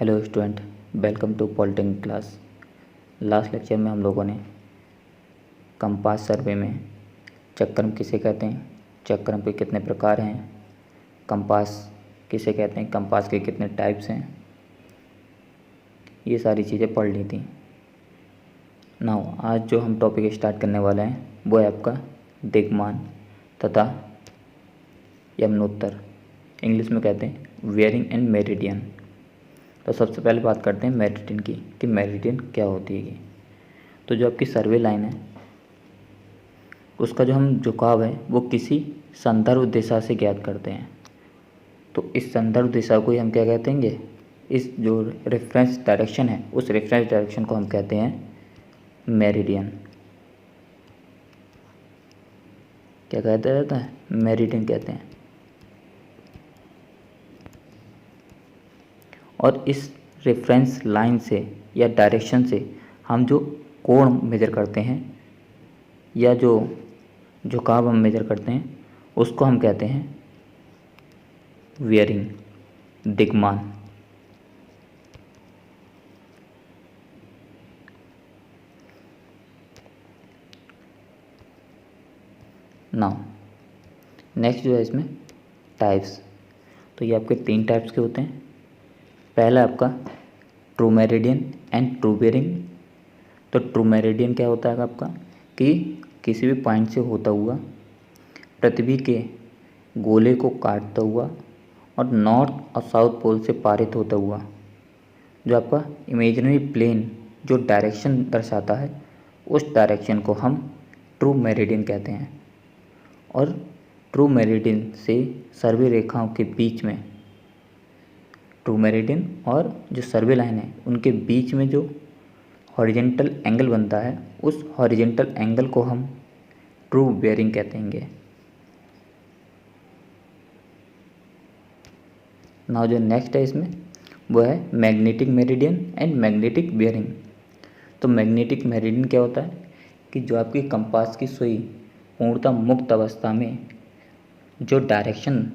Hello student, welcome to polytechnic class. Last lecture में हम लोगों ने कंपास सर्वे में चक्क्रम किसे कहते हैं, चक्क्रम के कितने प्रकार हैं, कंपास किसे कहते हैं, कंपास के कितने टाइप्स हैं, ये सारी चीज़ें पढ़ ली थी। नाउ आज जो हम टॉपिक स्टार्ट करने वाले हैं वो है आपका दिग्मान तथा यमुनोत्तर, इंग्लिश में कहते हैं वेयरिंग एंड मेरिडियन। तो सबसे पहले बात करते हैं मेरिडियन की कि मेरिडियन क्या होती है। तो जो आपकी सर्वे लाइन है उसका जो हम झुकाव है वो किसी संदर्भ दिशा से ज्ञात करते हैं। तो इस संदर्भ दिशा को ही हम क्या कहते हैं, इस जो रेफरेंस डायरेक्शन है उस रेफरेंस डायरेक्शन को हम कहते हैं मेरिडियन। क्या कहते रहता है, मेरिडियन कहते हैं। और इस रेफरेंस लाइन से या डायरेक्शन से हम जो कोण मेजर करते हैं या जो झुकाव हम मेजर करते हैं उसको हम कहते हैं वेयरिंग, दिग्मान। नाउ नेक्स्ट जो है इसमें टाइप्स। तो ये आपके 3 टाइप्स के होते हैं। पहला आपका true meridian and true bearing. तो ट्रू मेरिडियन क्या होता है आपका कि किसी भी पॉइंट से होता हुआ पृथ्वी के गोले को काटता हुआ और नॉर्थ और साउथ पोल से पारित होता हुआ जो आपका इमेजिनरी प्लेन जो डायरेक्शन दर्शाता है उस डायरेक्शन को हम ट्रू मेरिडियन कहते हैं। और ट्रू मेरिडियन से सर्वे रेखाओं के बीच में, ट्रू मेरिडियन और जो सर्वे लाइन है उनके बीच में जो हॉरिजेंटल एंगल बनता है उस हॉरिजेंटल एंगल को हम ट्रू बेयरिंग कहते हैं। नाउ जो नेक्स्ट है इसमें वो है magnetic meridian and magnetic bearing. तो मैग्नेटिक मेरिडियन क्या होता है कि जो आपकी कंपास की सुई पूर्णतः मुक्त अवस्था में जो डायरेक्शन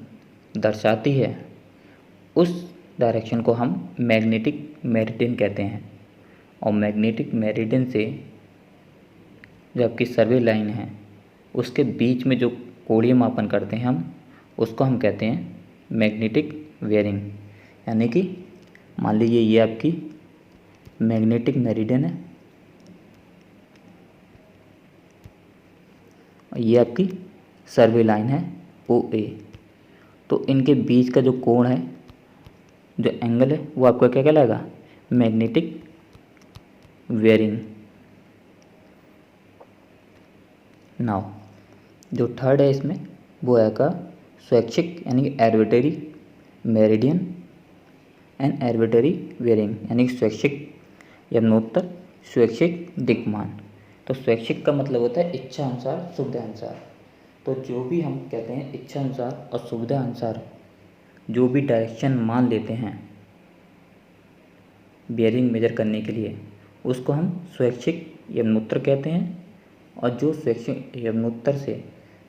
दर्शाती है उस डायरेक्शन को हम मैग्नेटिक मेरिडियन कहते हैं। और मैग्नेटिक मेरिडियन से जो आपकी सर्वे लाइन है उसके बीच में जो कोणीय मापन करते हैं हम उसको हम कहते हैं मैग्नेटिक वेयरिंग। यानी कि मान लीजिए ये आपकी मैग्नेटिक मेरिडियन है और ये आपकी सर्वे लाइन है OA। तो इनके बीच का जो कोण है, जो एंगल है वो आपका क्या कहलाएगा, मैग्नेटिक वेयरिंग। नाउ जो थर्ड है इसमें वो है का स्वैच्छिक यानी कि arbitrary meridian and arbitrary wearing, यानी कि स्वैच्छिक यमुनोत्तर, स्वैच्छिक दिग्मान। तो स्वैच्छिक का मतलब होता है इच्छा अनुसार, सुविधा अनुसार। तो जो भी हम कहते हैं इच्छा अनुसार और सुविधा अनुसार जो भी डायरेक्शन मान लेते हैं बेयरिंग मेजर करने के लिए उसको हम स्वैच्छिक यमुनोत्तर कहते हैं। और जो स्वैच्छिक यमुनोत्तर से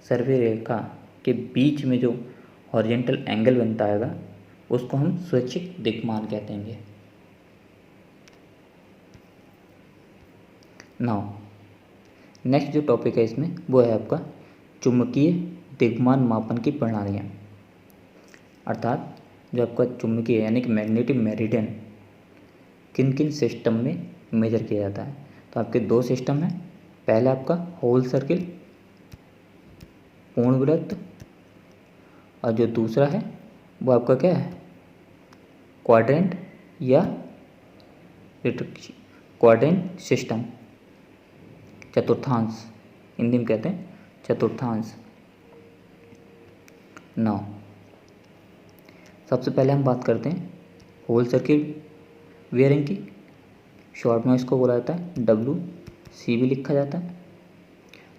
सर्वे रेखा के बीच में जो हॉरिजेंटल एंगल बनता है उसको हम स्वैच्छिक दिग्मान कहते हैं। नाउ नेक्स्ट जो टॉपिक है इसमें वो है आपका चुंबकीय दिग्मान मापन की प्रणालियाँ। अर्थात जो आपका चुंबकीय यानी कि मैग्नेटिक मेरिडियन किन किन सिस्टम में मेजर किया जाता है। तो आपके 2 सिस्टम हैं। पहला आपका होल सर्किल, पूर्ण वृत्त, और जो दूसरा है वो आपका क्या है, क्वाड्रेंट या क्वाड्रेंट सिस्टम, चतुर्थांश, हिंदी में कहते हैं चतुर्थांश। नाउ सबसे पहले हम बात करते हैं होल सर्किल वेयरिंग की। शॉर्ट में इसको बोला जाता है WC भी लिखा जाता है।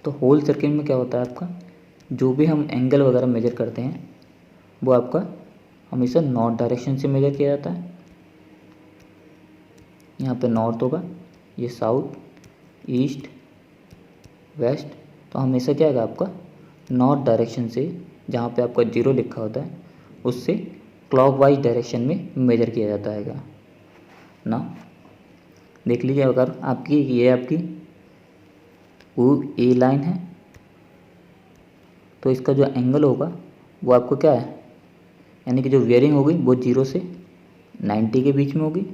तो होल सर्किल में क्या होता है आपका, जो भी हम एंगल वगैरह मेजर करते हैं वो आपका हमेशा नॉर्थ डायरेक्शन से मेजर किया जाता है। यहाँ पे नॉर्थ होगा, ये साउथ, ईस्ट, वेस्ट। तो हमेशा क्या आएगा आपका नॉर्थ डायरेक्शन से, जहाँ पे आपका 0 लिखा होता है उससे क्लॉकवाइज डायरेक्शन में मेजर किया जाता है। ना देख लीजिए, अगर आपकी ये आपकी वो ए लाइन है तो इसका जो एंगल होगा वो आपको क्या है, यानी कि जो वेयरिंग होगी वो 0 से 90 के बीच में होगी।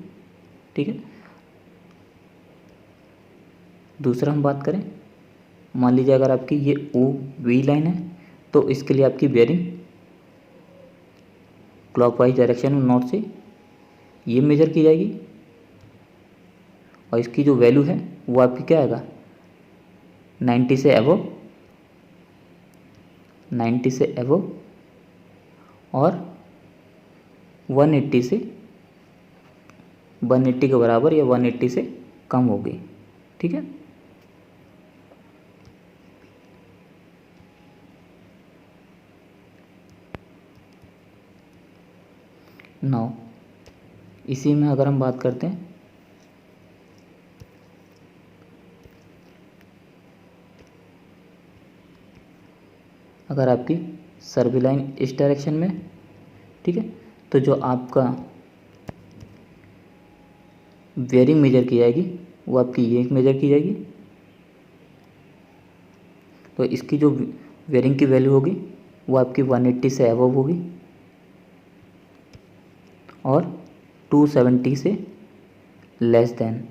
ठीक है, दूसरा हम बात करें, मान लीजिए अगर आपकी ये ओ वी लाइन है तो इसके लिए आपकी बेयरिंग क्लॉकवाइज डायरेक्शन में नॉर्थ से ये मेजर की जाएगी और इसकी जो वैल्यू है वो आपकी क्या आएगा, 90 से अबव, 90 से अबव और 180 से 180 के बराबर या 180 से कम होगी। ठीक है, नाउ इसी में अगर हम बात करते हैं, अगर आपकी सर्वे लाइन इस डायरेक्शन में, ठीक है, तो जो आपका वेयरिंग मेजर की जाएगी वो आपकी ये मेजर की जाएगी, तो इसकी जो वेयरिंग की वैल्यू होगी वो आपकी 180 से अबव होगी और 270 से लेस देन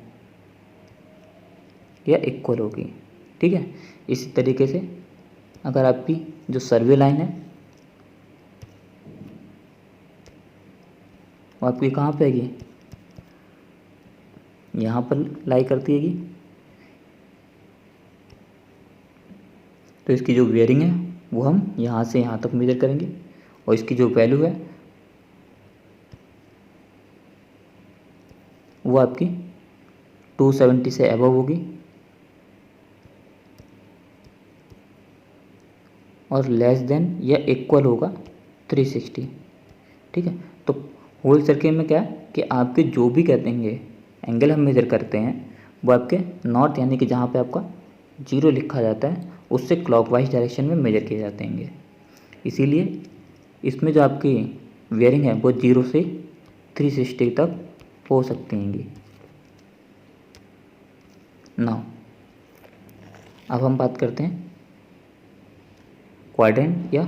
या इक्वल होगी। ठीक है, इसी तरीके से अगर आपकी जो सर्वे लाइन है वो आपकी कहाँ पे आएगी, यहाँ पर लाई करती हैगी, तो इसकी जो वेयरिंग है वो हम यहाँ से यहाँ तक मेजर करेंगे और इसकी जो वैल्यू है वो आपकी 270 से अबव होगी और लेस देन या इक्वल होगा 360। ठीक है, तो होल सर्किल में क्या है कि आपके जो भी कहते हैं एंगल हम मेजर करते हैं वो आपके नॉर्थ यानी कि जहाँ पे आपका 0 लिखा जाता है उससे क्लॉकवाइज डायरेक्शन में मेजर किए जाते हैं। इसीलिए इसमें जो आपकी वेयरिंग है वो 0 से 360 तक हो सकती हैं। नाउ अब हम बात करते हैं क्वाड्रेंट या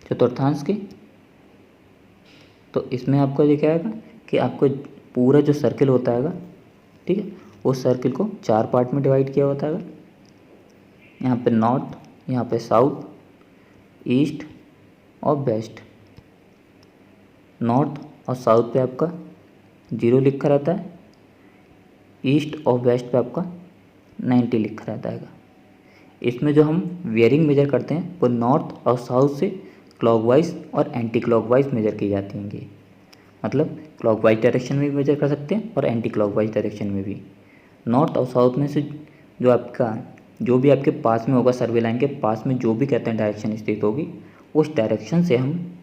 चतुर्थांश की। तो इसमें आपको ये क्या आएगा कि आपको पूरा जो सर्किल होता है, ठीक है, उस सर्किल को 4 पार्ट में डिवाइड किया होता है। यहाँ पे नॉर्थ, यहाँ पे साउथ, ईस्ट और वेस्ट। नॉर्थ और साउथ पे आपका 0 लिखा रहता है, ईस्ट और वेस्ट पे आपका 90 लिखा रहता है। इसमें जो हम वेयरिंग मेजर करते हैं वो नॉर्थ और साउथ से क्लॉकवाइज और एंटी क्लॉकवाइज मेजर की जाती हैं। मतलब क्लॉकवाइज डायरेक्शन में भी मेजर कर सकते हैं और एंटी क्लॉकवाइज डायरेक्शन में भी। नॉर्थ और साउथ में से जो भी आपके पास में होगा, सर्वे लाइन के पास में जो भी कहते हैं डायरेक्शन स्थित होगी, उस डायरेक्शन से हम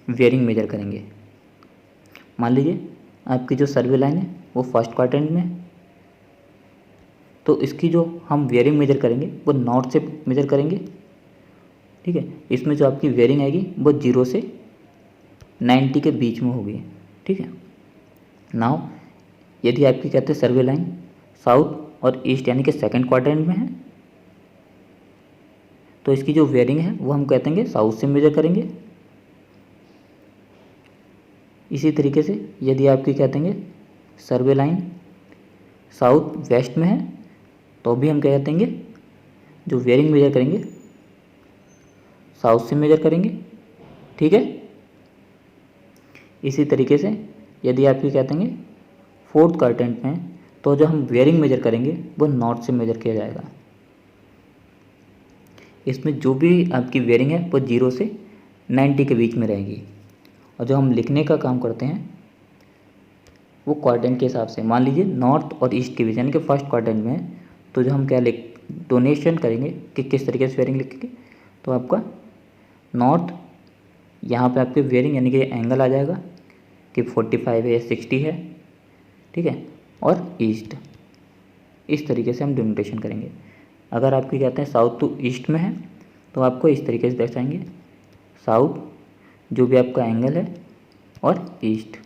वेयरिंग मेजर करेंगे। मान लीजिए आपकी जो सर्वे लाइन है वो फर्स्ट क्वाड्रेंट में है, तो इसकी जो हम वेयरिंग मेजर करेंगे वो नॉर्थ से मेजर करेंगे। ठीक है, इसमें जो आपकी वेयरिंग आएगी वो 0 से 90 के बीच में होगी। ठीक है, नाउ यदि आपकी कहते हैं सर्वे लाइन साउथ और ईस्ट यानी कि सेकंड क्वाड्रेंट में है, तो इसकी जो वेयरिंग है वो हम कहते हैं साउथ से मेजर करेंगे। इसी तरीके से यदि आपकी कहते हैं सर्वे लाइन साउथ वेस्ट में है तो भी हम क्या कहते हैं, जो वेयरिंग मेजर करेंगे साउथ से मेजर करेंगे। ठीक है, इसी तरीके से यदि आपकी कहते हैं फोर्थ क्वाड्रेंट में है तो जो हम वेयरिंग मेजर करेंगे वो नॉर्थ से मेजर किया जाएगा। इसमें जो भी आपकी वेयरिंग है वो 0 से 90 के बीच में रहेगी। और जो हम लिखने का काम करते हैं वो क्वाड्रेंट के हिसाब से, मान लीजिए नॉर्थ और ईस्ट के बीच यानी कि फर्स्ट क्वाड्रेंट में है, तो जो हम क्या डोनेशन करेंगे कि किस तरीके से वेयरिंग लिखेंगे, तो आपका नॉर्थ यहाँ पे आपके वेयरिंग यानी कि एंगल आ जाएगा कि 45 है या 60 है। ठीक है, और ईस्ट इस तरीके से हम डोनेशन करेंगे। अगर आपके कहते हैं साउथ टू ईस्ट में है तो आपको इस तरीके से दर्शाएंगे, साउथ जो भी आपका एंगल है और ईस्ट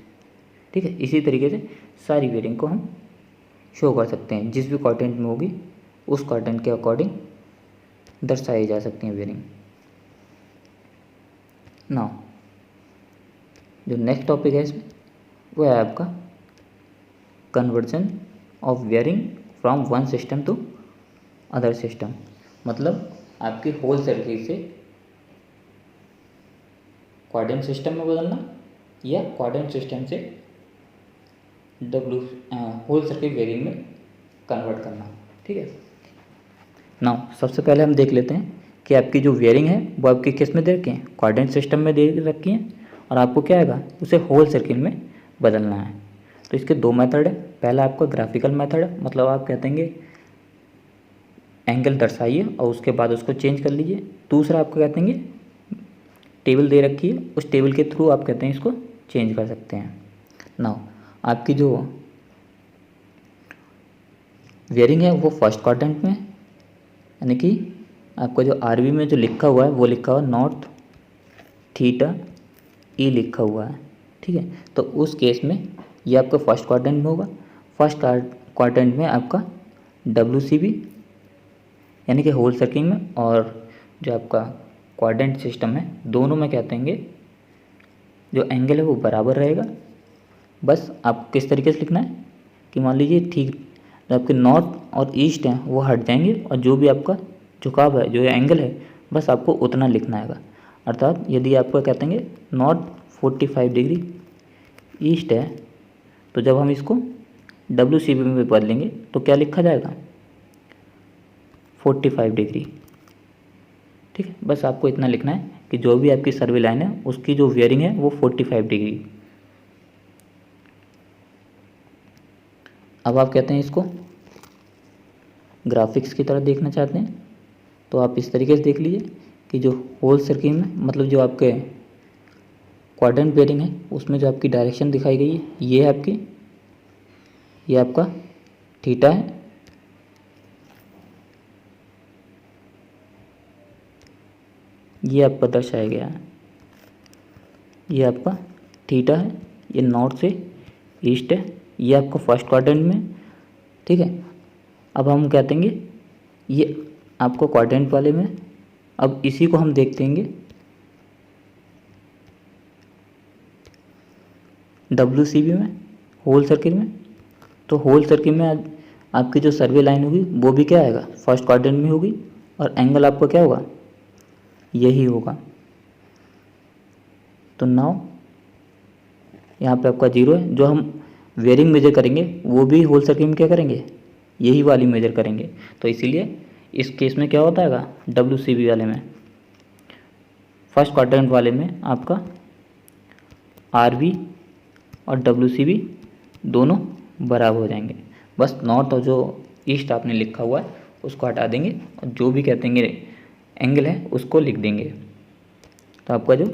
ठीक है। इसी तरीके से सारी वेरिंग को हम शो कर सकते हैं, जिस भी क्वाड्रेंट में होगी उस क्वाड्रेंट के अकॉर्डिंग दर्शाई जा सकती हैं वेरिंग। नाउ जो नेक्स्ट टॉपिक है इसमें वो है आपका conversion of bearing from one system to other system. मतलब आपके होल सर्किट से क्वाड्रेंट सिस्टम में बदलना या क्वाड्रेंट सिस्टम से होल सर्किट वेरिंग में कन्वर्ट करना, ठीक है। नाउ सबसे पहले हम देख लेते हैं कि आपकी जो वेरिंग है वो आपकी किस में दे रखी है, क्वाड्रेंट सिस्टम में दे रखी है, और आपको क्या आएगा उसे होल सर्किट में बदलना है। तो इसके दो मेथड है। पहला आपका ग्राफिकल मेथड है, मतलब आप कहते हैं एंगल दर्शाइए और उसके बाद उसको चेंज कर लीजिए। दूसरा आपको कहते हैं टेबल दे रखी है, उस टेबल के थ्रू आप कहते हैं इसको चेंज कर सकते हैं। नाउ आपकी जो वेरिंग है वो फर्स्ट क्वाड्रेंट में, यानी कि आपका जो आरबी में जो लिखा हुआ है वो लिखा हुआ है नॉर्थ थीटा ई लिखा हुआ है, ठीक है। तो उस केस में ये आपका फर्स्ट क्वाड्रेंट में होगा। फर्स्ट क्वाड्रेंट में आपका WCB यानी कि होल सर्किट में, और जो आपका क्वाड्रेंट सिस्टम है दोनों में कहते हैं जो एंगल है वो बराबर रहेगा। बस आप किस तरीके से लिखना है कि मान लीजिए ठीक जो आपके नॉर्थ और ईस्ट हैं वो हट जाएंगे, और जो भी आपका झुकाव है जो एंगल है बस आपको उतना लिखना है। अर्थात यदि आपका कहते हैं नॉर्थ 45 डिग्री ईस्ट है, तो जब हम इसको WCB में बदलेंगे तो क्या लिखा जाएगा 45 डिग्री, ठीक है। बस आपको इतना लिखना है कि जो भी आपकी सर्वे लाइन है उसकी जो वेयरिंग है वो 45 डिग्री। अब आप कहते हैं इसको ग्राफिक्स की तरह देखना चाहते हैं तो आप इस तरीके से देख लीजिए कि जो होल सर्किट में मतलब जो आपके क्वाड्रेंट बेरिंग है उसमें जो आपकी डायरेक्शन दिखाई गई है ये है आपकी, ये आपका थीटा है, ये आपका दर्शाया गया है, ये आपका थीटा है, ये नॉर्थ से ईस्ट है, ये आपका फर्स्ट क्वाड्रेंट में, ठीक है। अब हम कहते हैं ये आपको क्वाड्रेंट वाले में, अब इसी को हम देखते हैं WCB में होल सर्किट में। तो होल सर्किट में आपकी जो सर्वे लाइन होगी वो भी क्या आएगा फर्स्ट क्वाड्रेंट में होगी, और एंगल आपका क्या होगा यही होगा। तो नाउ यहाँ पे आपका 0 है। जो हम वेरिंग मेजर करेंगे वो भी होल सर्किट में क्या करेंगे यही वाली मेजर करेंगे। तो इसीलिए इस केस में क्या होता है WCB वाले में, फर्स्ट क्वाड्रेंट वाले में आपका RB और WCB दोनों बराबर हो जाएंगे। बस नॉर्थ और जो ईस्ट आपने लिखा हुआ है उसको हटा देंगे और जो भी कहते हैं एंगल है उसको लिख देंगे। तो आपका जो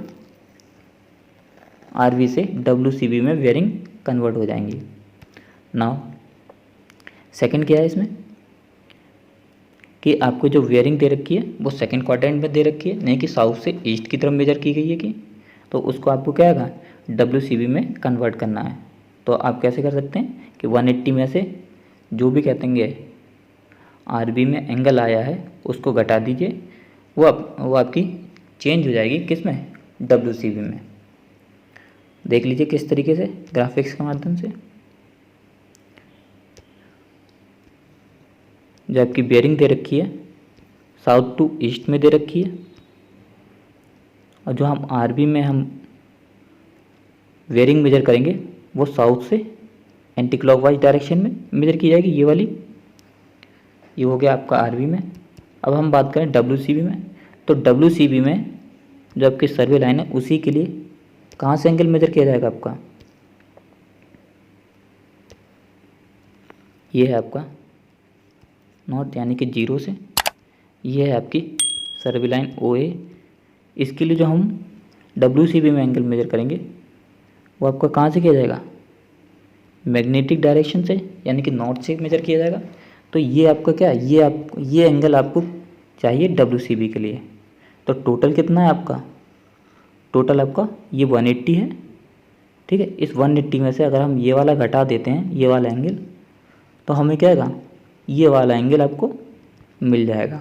RB से WCB में वेयरिंग कन्वर्ट हो जाएंगी। नाउ सेकंड क्या है इसमें कि आपको जो वेयरिंग दे रखी है वो सेकंड क्वाड्रेंट में दे रखी है, नहीं कि साउथ से ईस्ट की तरफ मेजर की गई है कि, तो उसको आपको क्या आएगा WCB में कन्वर्ट करना है। तो आप कैसे कर सकते हैं कि 180 में से जो भी कहते हैं RB में एंगल आया है उसको घटा दीजिए, वो आपकी चेंज हो जाएगी किस में WCB में। देख लीजिए किस तरीके से ग्राफिक्स के माध्यम से। जो आपकी बेयरिंग दे रखी है साउथ टू ईस्ट में दे रखी है, और जो हम RB में हम वेयरिंग मेजर करेंगे वो साउथ से एंटी क्लॉकवाइज डायरेक्शन में मेजर की जाएगी, ये वाली। ये हो गया आपका RB में। अब हम बात करें WCB में, तो WCB में जो आपकी सर्वे लाइन है उसी के लिए कहाँ से एंगल मेजर किया जाएगा आपका, ये है आपका नॉर्थ यानी कि 0 से, ये है आपकी सर्वे लाइन OA। इसके लिए जो हम WCB में एंगल मेजर करेंगे वो आपका कहाँ से किया जाएगा मैग्नेटिक डायरेक्शन से, यानी कि नॉर्थ से मेजर किया जाएगा। तो ये आपका क्या है ये एंगल आपको चाहिए WCB के लिए। तो टोटल कितना है आपका, टोटल आपका ये 180 है, ठीक है। इस 180 में से अगर हम ये वाला घटा देते हैं, ये वाला एंगल, तो हमें क्या आएगा, ये वाला एंगल आपको मिल जाएगा।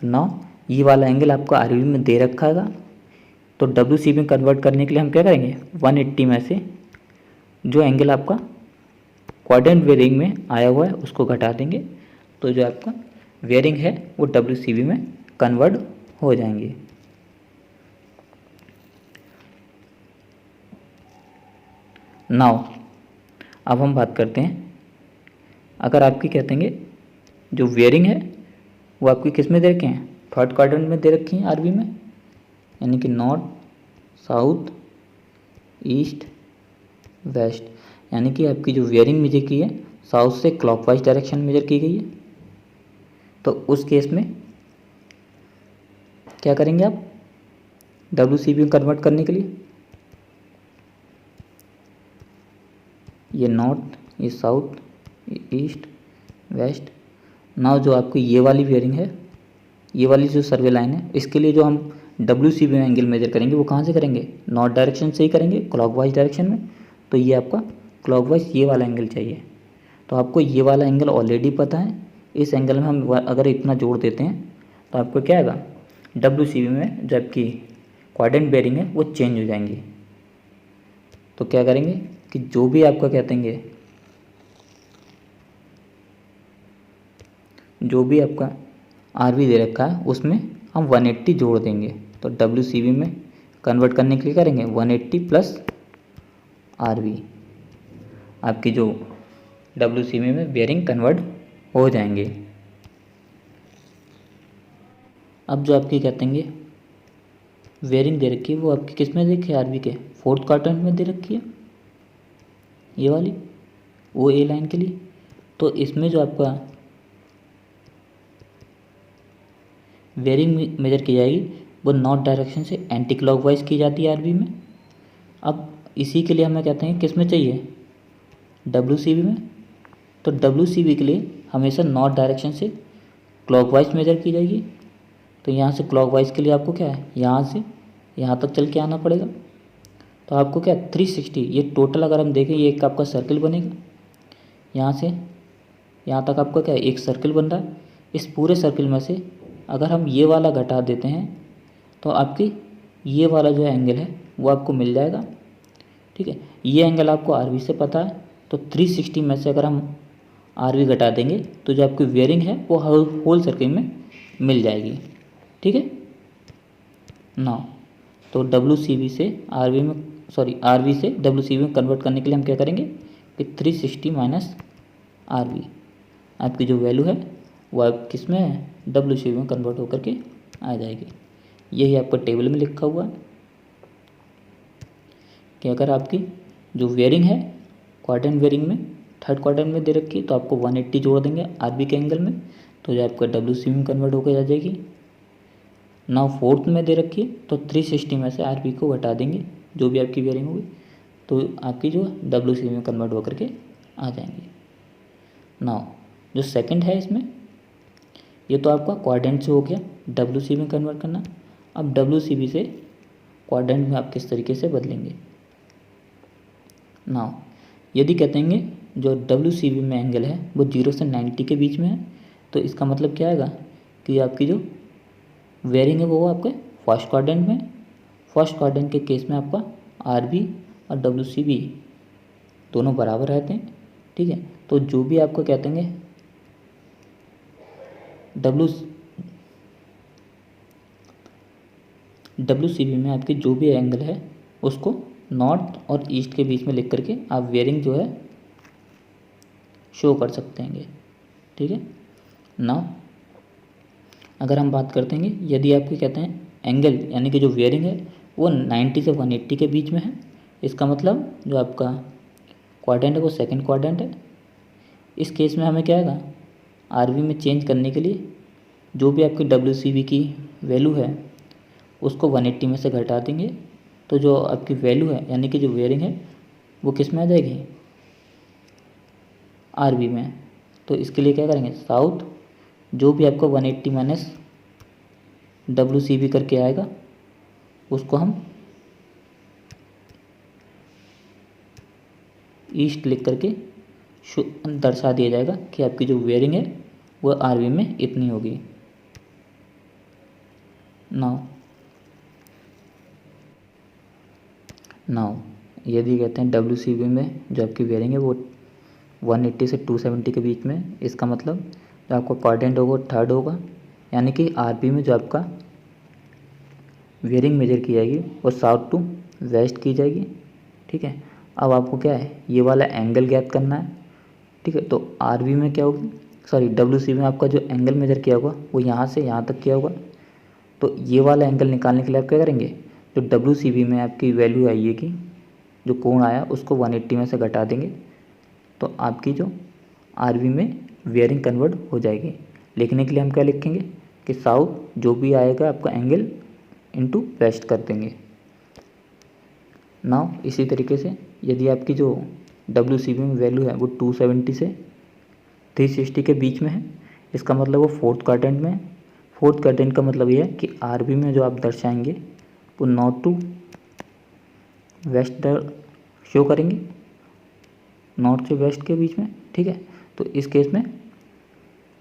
तो नाउ ये वाला एंगल आपको आरबी में दे रखा है, तो डब्ल्यूसीबी में कन्वर्ट करने के लिए हम क्या करेंगे, 180 में से जो एंगल आपका क्वाड्रेंट वेयरिंग में आया हुआ है उसको घटा देंगे, तो जो आपका वेयरिंग है वो डब्ल्यूसीबी में कन्वर्ट हो जाएंगे। नाउ अब हम बात करते हैं, अगर आपकी कहते हैं जो वेयरिंग है वो आपकी किस में दे रखे हैं, थर्ड क्वाड्रेंट में दे रखी है आरबी में, यानी कि नॉर्थ, साउथ, ईस्ट, वेस्ट, यानी कि आपकी जो वेयरिंग मेजर की है साउथ से क्लॉकवाइज डायरेक्शन मेजर की गई है। तो उस केस में क्या करेंगे आप, डब्ल्यूसीबी में कन्वर्ट करने के लिए ये नॉर्थ, ये साउथ, ये ईस्ट, वेस्ट। नाउ जो आपकी ये वाली वेयरिंग है, ये वाली जो सर्वे लाइन है, इसके लिए जो हम डब्ल्यूसीबी में एंगल मेजर करेंगे वो कहाँ से करेंगे, नॉर्थ डायरेक्शन से ही करेंगे, क्लॉकवाइज डायरेक्शन में। तो ये आपका क्लॉकवाइज ये वाला एंगल चाहिए। तो आपको ये वाला एंगल ऑलरेडी पता है, इस एंगल में हम अगर इतना जोड़ देते हैं तो आपको क्या आएगा, डब्ल्यूसीबी में जो आपकी क्वाड्रेंट बेयरिंग है वो चेंज हो जाएंगी। तो क्या करेंगे कि जो भी आपका कहते हैं, जो भी आपका आरबी दे रखा है उसमें हम 180 जोड़ देंगे। तो डब्ल्यूसीबी में कन्वर्ट करने के लिए करेंगे 180 प्लस आरबी, आपकी जो डब्ल्यूसीबी में बेयरिंग कन्वर्ट हो जाएंगे। अब जो आपकी कहते हैं बेयरिंग दे रखी है वो आपकी किस में दे रखी है, आरबी के फोर्थ क्वाड्रेंट में दे रखी है, ये वाली वो ए लाइन के लिए। तो इसमें जो आपका बेयरिंग मेजर की जाएगी वो नॉर्थ डायरेक्शन से एंटी क्लॉकवाइज की जाती है आरबी में। अब इसी के लिए हमें कहते हैं किस में चाहिए, डब्ल्यूसीबी में। तो डब्ल्यूसीबी के लिए हमेशा नॉर्थ डायरेक्शन से क्लॉकवाइज मेजर की जाएगी। तो यहाँ से क्लॉकवाइज के लिए आपको क्या है, यहाँ से यहाँ तक चल के आना पड़ेगा। तो आपको क्या 360, ये टोटल अगर हम देखें ये एक आपका सर्किल बनेगा, यहाँ से यहाँ तक आपका क्या है एक सर्किल बन रहा है। इस पूरे सर्किल में से अगर हम ये वाला घटा देते हैं तो आपकी ये वाला जो एंगल है वो आपको मिल जाएगा। ठीक है, ये एंगल आपको आरबी से पता है, तो 360 में से अगर हम आरबी घटा देंगे तो जो आपकी वेयरिंग है वो होल सर्किल में मिल जाएगी। ठीक है ना। तो डब्ल्यूसीबी से आरबी में, सॉरी आरबी से डब्ल्यूसीबी में कन्वर्ट करने के लिए हम क्या करेंगे कि 360 माइनस आरबी, आपकी जो वैल्यू है वो आप किस में है, डब्ल्यूसीबी में कन्वर्ट होकर के आ जाएगी। यही आपका टेबल में लिखा हुआ है कि अगर आपकी जो वेयरिंग है क्वाड्रेंट वेयरिंग में थर्ड क्वाड्रेंट में दे रखी है तो आपको 180 जोड़ देंगे आरबी के एंगल में, तो जो आपका डब्ल्यूसीबी में कन्वर्ट होकर आ जाएगी। नाउ फोर्थ में दे रखी है तो 360 में से आरबी को घटा देंगे जो भी आपकी वेयरिंग होगी, तो आपकी जो डब्ल्यूसीबी में कन्वर्ट होकर के आ जाएंगे। नाउ जो सेकंड है इसमें, ये तो आपका क्वाड्रेंट से हो गया डब्ल्यूसीबी में कन्वर्ट करना। अब डब्ल्यूसीबी से क्वाड्रेंट में आप किस तरीके से बदलेंगे। नाउ यदि कहते हैं जो डब्ल्यूसीबी में एंगल है वो 0 से 90 के बीच में है, तो इसका मतलब क्या आएगा कि आपकी जो वेयरिंग है वो आपके फर्स्ट क्वाड्रेंट में, फर्स्ट क्वाड्रेंट के केस में आपका आरबी और डब्ल्यूसीबी दोनों बराबर रहते हैं। ठीक है, तो जो भी आपको कहते हैं डब्ल्यूसीबी में आपकी जो भी एंगल है उसको नॉर्थ और ईस्ट के बीच में लिख करके आप वेयरिंग जो है शो कर सकते हैं। ठीक है ना। अगर हम बात करते हैं यदि आपके कहते हैं एंगल यानी कि जो वेयरिंग है वो 90 से 180 के बीच में है, इसका मतलब जो आपका क्वाड्रेंट है वो सेकंड क्वाड्रेंट है। इस केस में हमें क्या आएगा, आरबी में चेंज करने के लिए जो भी आपकी डब्ल्यूसीबी की वैल्यू है उसको 180 में से घटा देंगे, तो जो आपकी वैल्यू है यानी कि जो वेयरिंग है वो किस में आ जाएगी, आरबी में। तो इसके लिए क्या करेंगे, साउथ जो भी आपको 180 माइनस डब्ल्यूसीबी करके आएगा उसको हम ईस्ट लिख करके दर्शा दिया जाएगा कि आपकी जो वेयरिंग है वो आरवी में इतनी होगी। नाउ यदि कहते हैं WCB में जो आपकी वेयरिंग है वो 180 से 270 के बीच में, इसका मतलब जो आपका क्वाड्रेंट होगा वो थर्ड होगा, यानी कि आरपी में जो आपका वेयरिंग मेजर की जाएगी वो साउथ टू वेस्ट की जाएगी। ठीक है, अब आपको क्या है ये वाला एंगल ज्ञात करना है। ठीक है, तो आरबी में क्या होगी, सॉरी WCB में आपका जो एंगल मेजर किया होगा वो यहाँ से यहाँ तक किया होगा। तो ये वाला एंगल निकालने के लिए आप क्या करेंगे, जो WCB में आपकी वैल्यू आई है कि जो कोण आया उसको 180 में से घटा देंगे, तो आपकी जो आरबी में वेयरिंग कन्वर्ट हो जाएगी। लिखने के लिए हम क्या लिखेंगे कि साउथ जो भी आएगा आपका एंगल इनटू वेस्ट कर देंगे। नाउ इसी तरीके से यदि आपकी जो WCB में वैल्यू है वो 270 से 360 के बीच में है, इसका मतलब वो फोर्थ क्वाड्रेंट में है। फोर्थ क्वाड्रेंट का मतलब ये है कि आरबी में जो आप दर्शाएंगे वो नॉर्थ टू वेस्ट शो करेंगे, नॉर्थ से वेस्ट के बीच में। ठीक है, तो इस केस में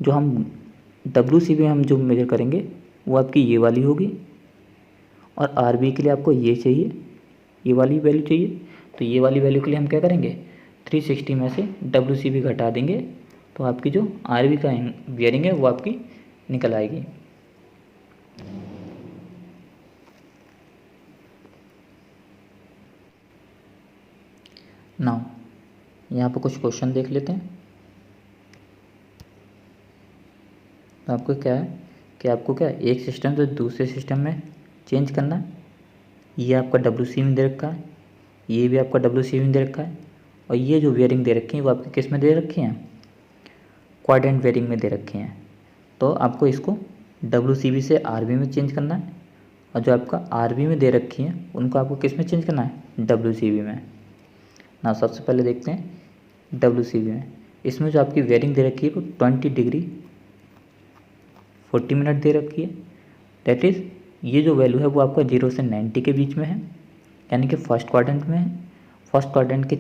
जो हम WCB में हम जो मेजर करेंगे वो आपकी ये वाली होगी, और आरबी के लिए आपको ये चाहिए, ये वाली वैल्यू चाहिए। तो ये वाली वैल्यू के लिए हम क्या करेंगे 360 में से WCB घटा देंगे, तो आपकी जो आरबी का वेयरिंग है वो आपकी निकल आएगी। नाउ यहाँ पर कुछ क्वेश्चन देख लेते हैं। तो आपको क्या है कि आपको क्या है एक सिस्टम से दूसरे सिस्टम में चेंज करना है। ये आपका WCB दे रखा है, ये भी आपका WCB दे रखा है, और ये जो वेयरिंग दे रखी है वो आपकी किस में दे रखी हैं, क्वाड्रेंट वेयरिंग में दे रखी हैं। तो आपको इसको WCB से आरबी में चेंज करना है, और जो आपका आरबी में दे रखी हैं उनको आपको किस में चेंज करना है, WCB में। ना सबसे पहले देखते हैं WCB में, इसमें जो आपकी वेयरिंग दे रखी है वो 20 डिग्री 40 मिनट दे रखी है। दैट इज़ ये जो वैल्यू है वो आपका 0 से 90 के बीच में है, यानी कि फर्स्ट क्वाड्रेंट में है। फर्स्ट क्वाड्रेंट के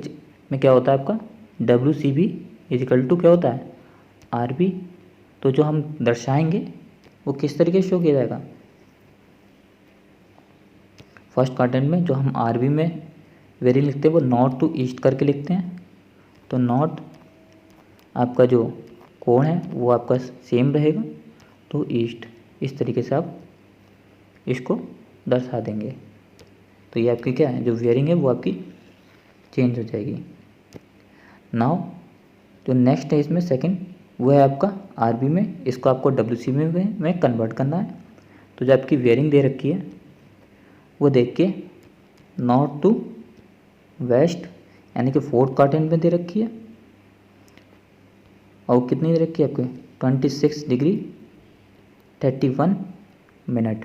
में क्या होता है आपका WCB इजिकल टू क्या होता है आरबी। तो जो हम दर्शाएंगे वो किस तरीके से शो किया जाएगा, फर्स्ट क्वाड्रेंट में जो हम आरबी में वेरिएंट लिखते हैं वो नॉर्थ टू ईस्ट करके लिखते हैं। तो नॉर्थ आपका जो कोण है वो आपका सेम रहेगा, तो ईस्ट इस तरीके से आप इसको दर्शा देंगे। तो ये आपकी क्या है जो वेयरिंग है वो आपकी चेंज हो जाएगी। नाउ जो नेक्स्ट है इसमें सेकंड वो है आपका आरबी में, इसको आपको WCB में कन्वर्ट करना है। तो जो आपकी वेयरिंग दे रखी है वो देख के नॉर्थ टू वेस्ट यानी कि फोर्थ क्वाड्रेंट में दे रखी है, और कितनी दे रखी है आपके 26 डिग्री 31 मिनट।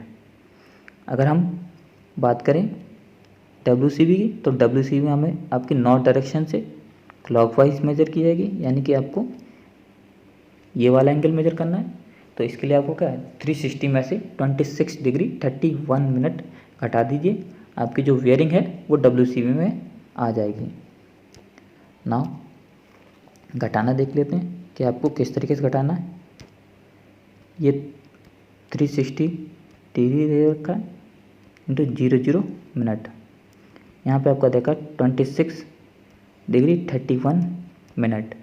अगर हम बात करें WCB की, तो WCB में हमें आपकी नॉर्थ डायरेक्शन से क्लॉकवाइज मेजर की जाएगी, यानी कि आपको ये वाला एंगल मेजर करना है। तो इसके लिए आपको क्या है 360 में से 26 डिग्री 31 मिनट घटा दीजिए, आपकी जो वेयरिंग है वो WCB में आ जाएगी। नाउ घटाना देख लेते हैं कि आपको किस तरीके से घटाना है। ये 360 डिग्री दे रखा है इंटू 00 मिनट, यहाँ पे आपका देखा 26 डिग्री 31 मिनट।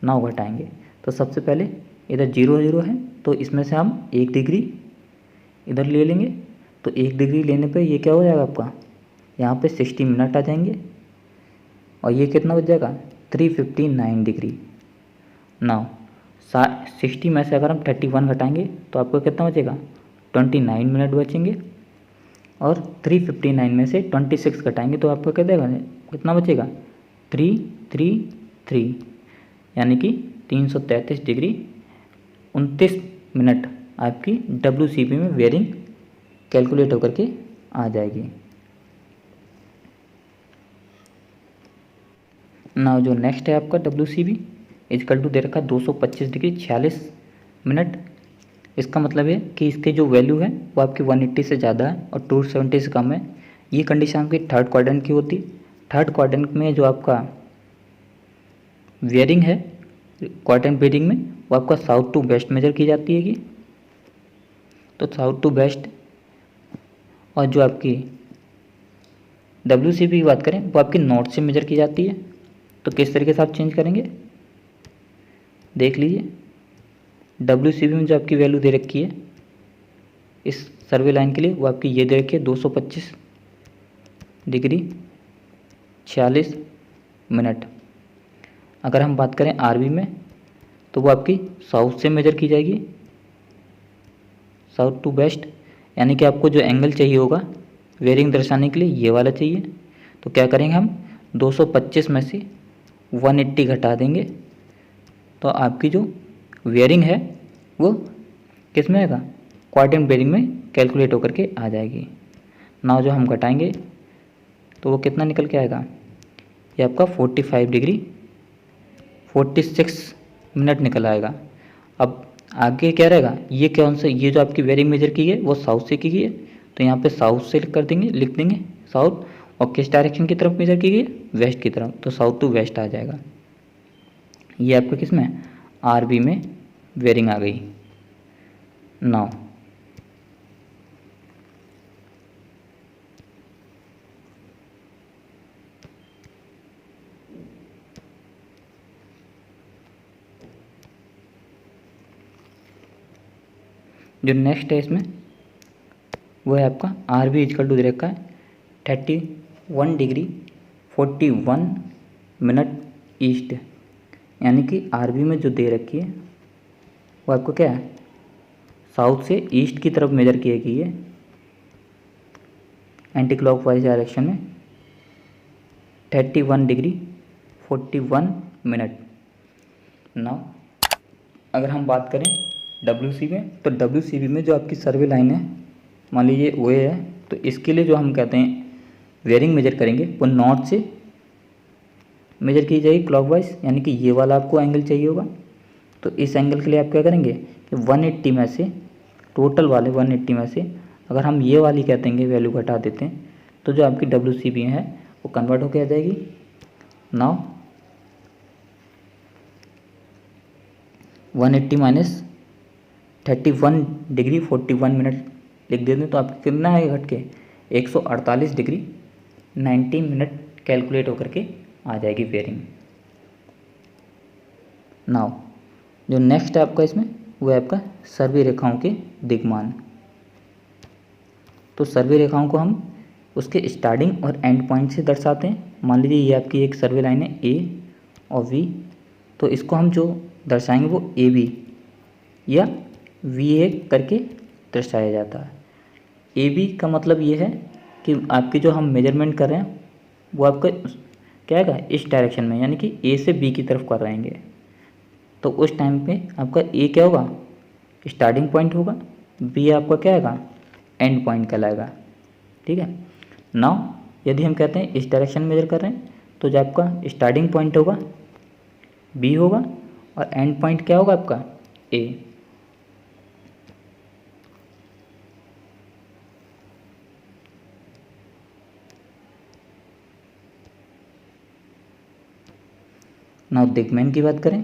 नाउ घटाएंगे तो सबसे पहले इधर 0 है तो इसमें से हम 1 डिग्री इधर ले लेंगे। तो 1 डिग्री लेने पे ये क्या हो जाएगा आपका यहाँ पे 60 मिनट आ जाएंगे, और ये कितना बच जाएगा 359 डिग्री। नाउ 60 में से अगर हम 31 घटाएंगे तो आपको कितना बचेगा 29 मिनट बचेंगे, और 359 में से 26 घटाएंगे तो आपको क्या देगा कितना बचेगा 333, यानी कि 333 डिग्री 29 मिनट आपकी WCB में वेयरिंग कैलकुलेट होकर के आ जाएगी। ना जो नेक्स्ट है आपका WCB इजकल टू दे रखा 225 डिग्री 46 मिनट। इसका मतलब है कि इसके जो वैल्यू है वो आपकी 180 से ज़्यादा है और 270 से कम है। ये कंडीशन आपकी थर्ड क्वाड्रेंट की होती है। थर्ड क्वाड्रेंट में जो आपका वेयरिंग है क्वाड्रेंट बेयरिंग में, वो आपका साउथ टू वेस्ट मेजर की जाती है कि, तो साउथ टू वेस्ट। और जो आपकी WCB की बात करें वो आपकी नॉर्थ से मेजर की जाती है। तो किस तरीके से आप चेंज करेंगे देख लीजिए। WCB में जो आपकी वैल्यू दे रखी है इस सर्वे लाइन के लिए वो आपकी ये दे रखी है 225 डिग्री 46 मिनट। अगर हम बात करें RB में तो वो आपकी साउथ से मेजर की जाएगी, साउथ टू वेस्ट, यानी कि आपको जो एंगल चाहिए होगा वेयरिंग दर्शाने के लिए ये वाला चाहिए। तो क्या करेंगे हम 225 में से 180 घटा देंगे, तो आपकी जो वेयरिंग है वो किस में आएगा, क्वाड्रेंट बेयरिंग में कैलकुलेट होकर के आ जाएगी। नाउ जो हम घटाएंगे तो वो कितना निकल के आएगा, ये आपका 45 डिग्री 46 मिनट निकल आएगा। अब आगे क्या रहेगा, ये कौन सा, ये जो आपकी वेयरिंग मेजर की है वो साउथ से की गई है, तो यहाँ पे साउथ से कर देंगे, लिख देंगे साउथ। और किस डायरेक्शन की तरफ मेजर की गई है, वेस्ट की तरफ, तो साउथ टू वेस्ट आ जाएगा। ये आपका किस में, RB में वेयरिंग आ गई। नाउ जो नेक्स्ट है इसमें वो है आपका RB इजकल टू दे रखा है 31 डिग्री 41 मिनट ईस्ट, यानी कि RB में जो दे रखी है वो आपको क्या है, साउथ से ईस्ट की तरफ मेजर किया गई है एंटी क्लॉकवाइज डायरेक्शन में 31 डिग्री 41 मिनट। नाउ अगर हम बात करें WCB में, तो WCB में जो आपकी सर्वे लाइन है, मान लीजिए OA है, तो इसके लिए जो हम कहते हैं वेयरिंग मेजर करेंगे वो नॉर्थ से मेजर की जाएगी क्लॉकवाइज, यानी कि ये वाला आपको एंगल चाहिए होगा। तो इस एंगल के लिए आप क्या करेंगे कि 180 में से, टोटल वाले 180 में से अगर हम ये वाली कहते हैं वैल्यू घटा देते हैं तो जो आपकी WCB है वो कन्वर्ट होकर आ जाएगी। नाउ 180 माइनस 31 डिग्री 41 मिनट लिख देते तो आपको कितना है घट के 148 डिग्री 90 मिनट कैलकुलेट होकर के आ जाएगी वेयरिंग। नाउ जो नेक्स्ट है आपका इसमें वो है आपका सर्वे रेखाओं के दिग्मान। तो सर्वे रेखाओं को हम उसके स्टार्टिंग और एंड पॉइंट से दर्शाते हैं। मान लीजिए ये आपकी एक सर्वे लाइन है A और V, तो इसको हम जो दर्शाएंगे वो AB या VA करके दर्शाया जाता है। AB का मतलब ये है कि आपकी जो हम मेजरमेंट कर रहे हैं वो आपका क्या आएगा, इस डायरेक्शन में, यानी कि A से B की तरफ कर रहेंगे। तो उस टाइम पे आपका A क्या होगा, स्टार्टिंग पॉइंट होगा, B आपका क्या आएगा, एंड पॉइंट कहलाएगा। ठीक है। नाउ यदि हम कहते हैं इस डायरेक्शन मेजर कर रहे हैं तो जो आपका स्टार्टिंग पॉइंट होगा B होगा और एंड पॉइंट क्या होगा आपका A। नाउ दिग्मान की बात करें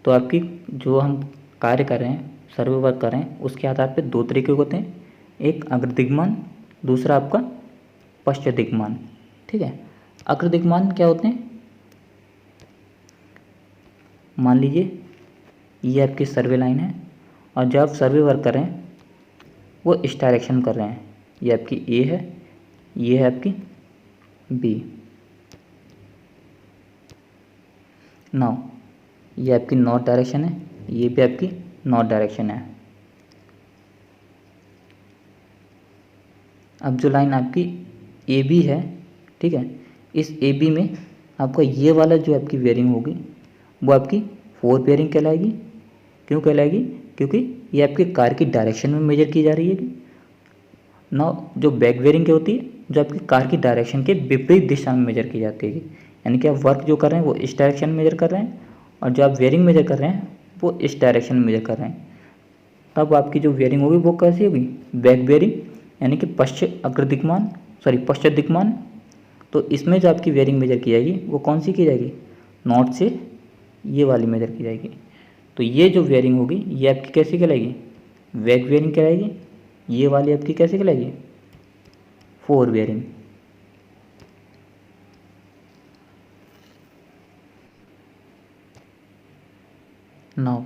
तो आपकी जो हम कार्य कर रहे हैं, सर्वे वर्क कर रहे हैं, उसके आधार पे दो तरीके होते हैं, एक अग्र दिग्मान, दूसरा आपका पश्चात दिग्मान। ठीक है। अग्र दिग्मान क्या होते हैं, मान लीजिए ये आपकी सर्वे लाइन है और जब आप सर्वे वर्क कर रहे हैं वो इस डायरेक्शन कर रहे हैं, ये आपकी A है, ये है आपकी B। नाउ ये आपकी नॉर्थ डायरेक्शन है, ये भी आपकी नॉर्थ डायरेक्शन है। अब जो लाइन आपकी AB है, ठीक है, इस AB में आपका ये वाला जो आपकी बेयरिंग होगी वो आपकी फोर बेयरिंग कहलाएगी। क्यों कहलाएगी, क्योंकि ये आपके कार की डायरेक्शन में मेजर की जा रही है। नाउ जो बैक बेयरिंग क्या होती है, जो आपकी कार की डायरेक्शन के विपरीत दिशा में मेजर की जाती है, यानी कि आप वर्क जो कर रहे हैं वो इस डायरेक्शन में मेजर कर रहे हैं और जो आप बेयरिंग मेजर कर रहे हैं वो इस डायरेक्शन में मेजर कर रहे हैं। तब आपकी जो बेयरिंग होगी वो कैसी होगी, बैक बेयरिंग, यानी कि पश्चात दिक्मान। तो इसमें जो आपकी बेयरिंग मेजर की जाएगी वो कौन सी की जाएगी, नॉर्थ से ये वाली मेजर की जाएगी। तो ये जो वेयरिंग होगी ये आपकी कैसी कहलाएगी, वेग वेयरिंग कहलाएगी। ये वाली आपकी कैसी कहलाएगी, फोर वेयरिंग। नाउ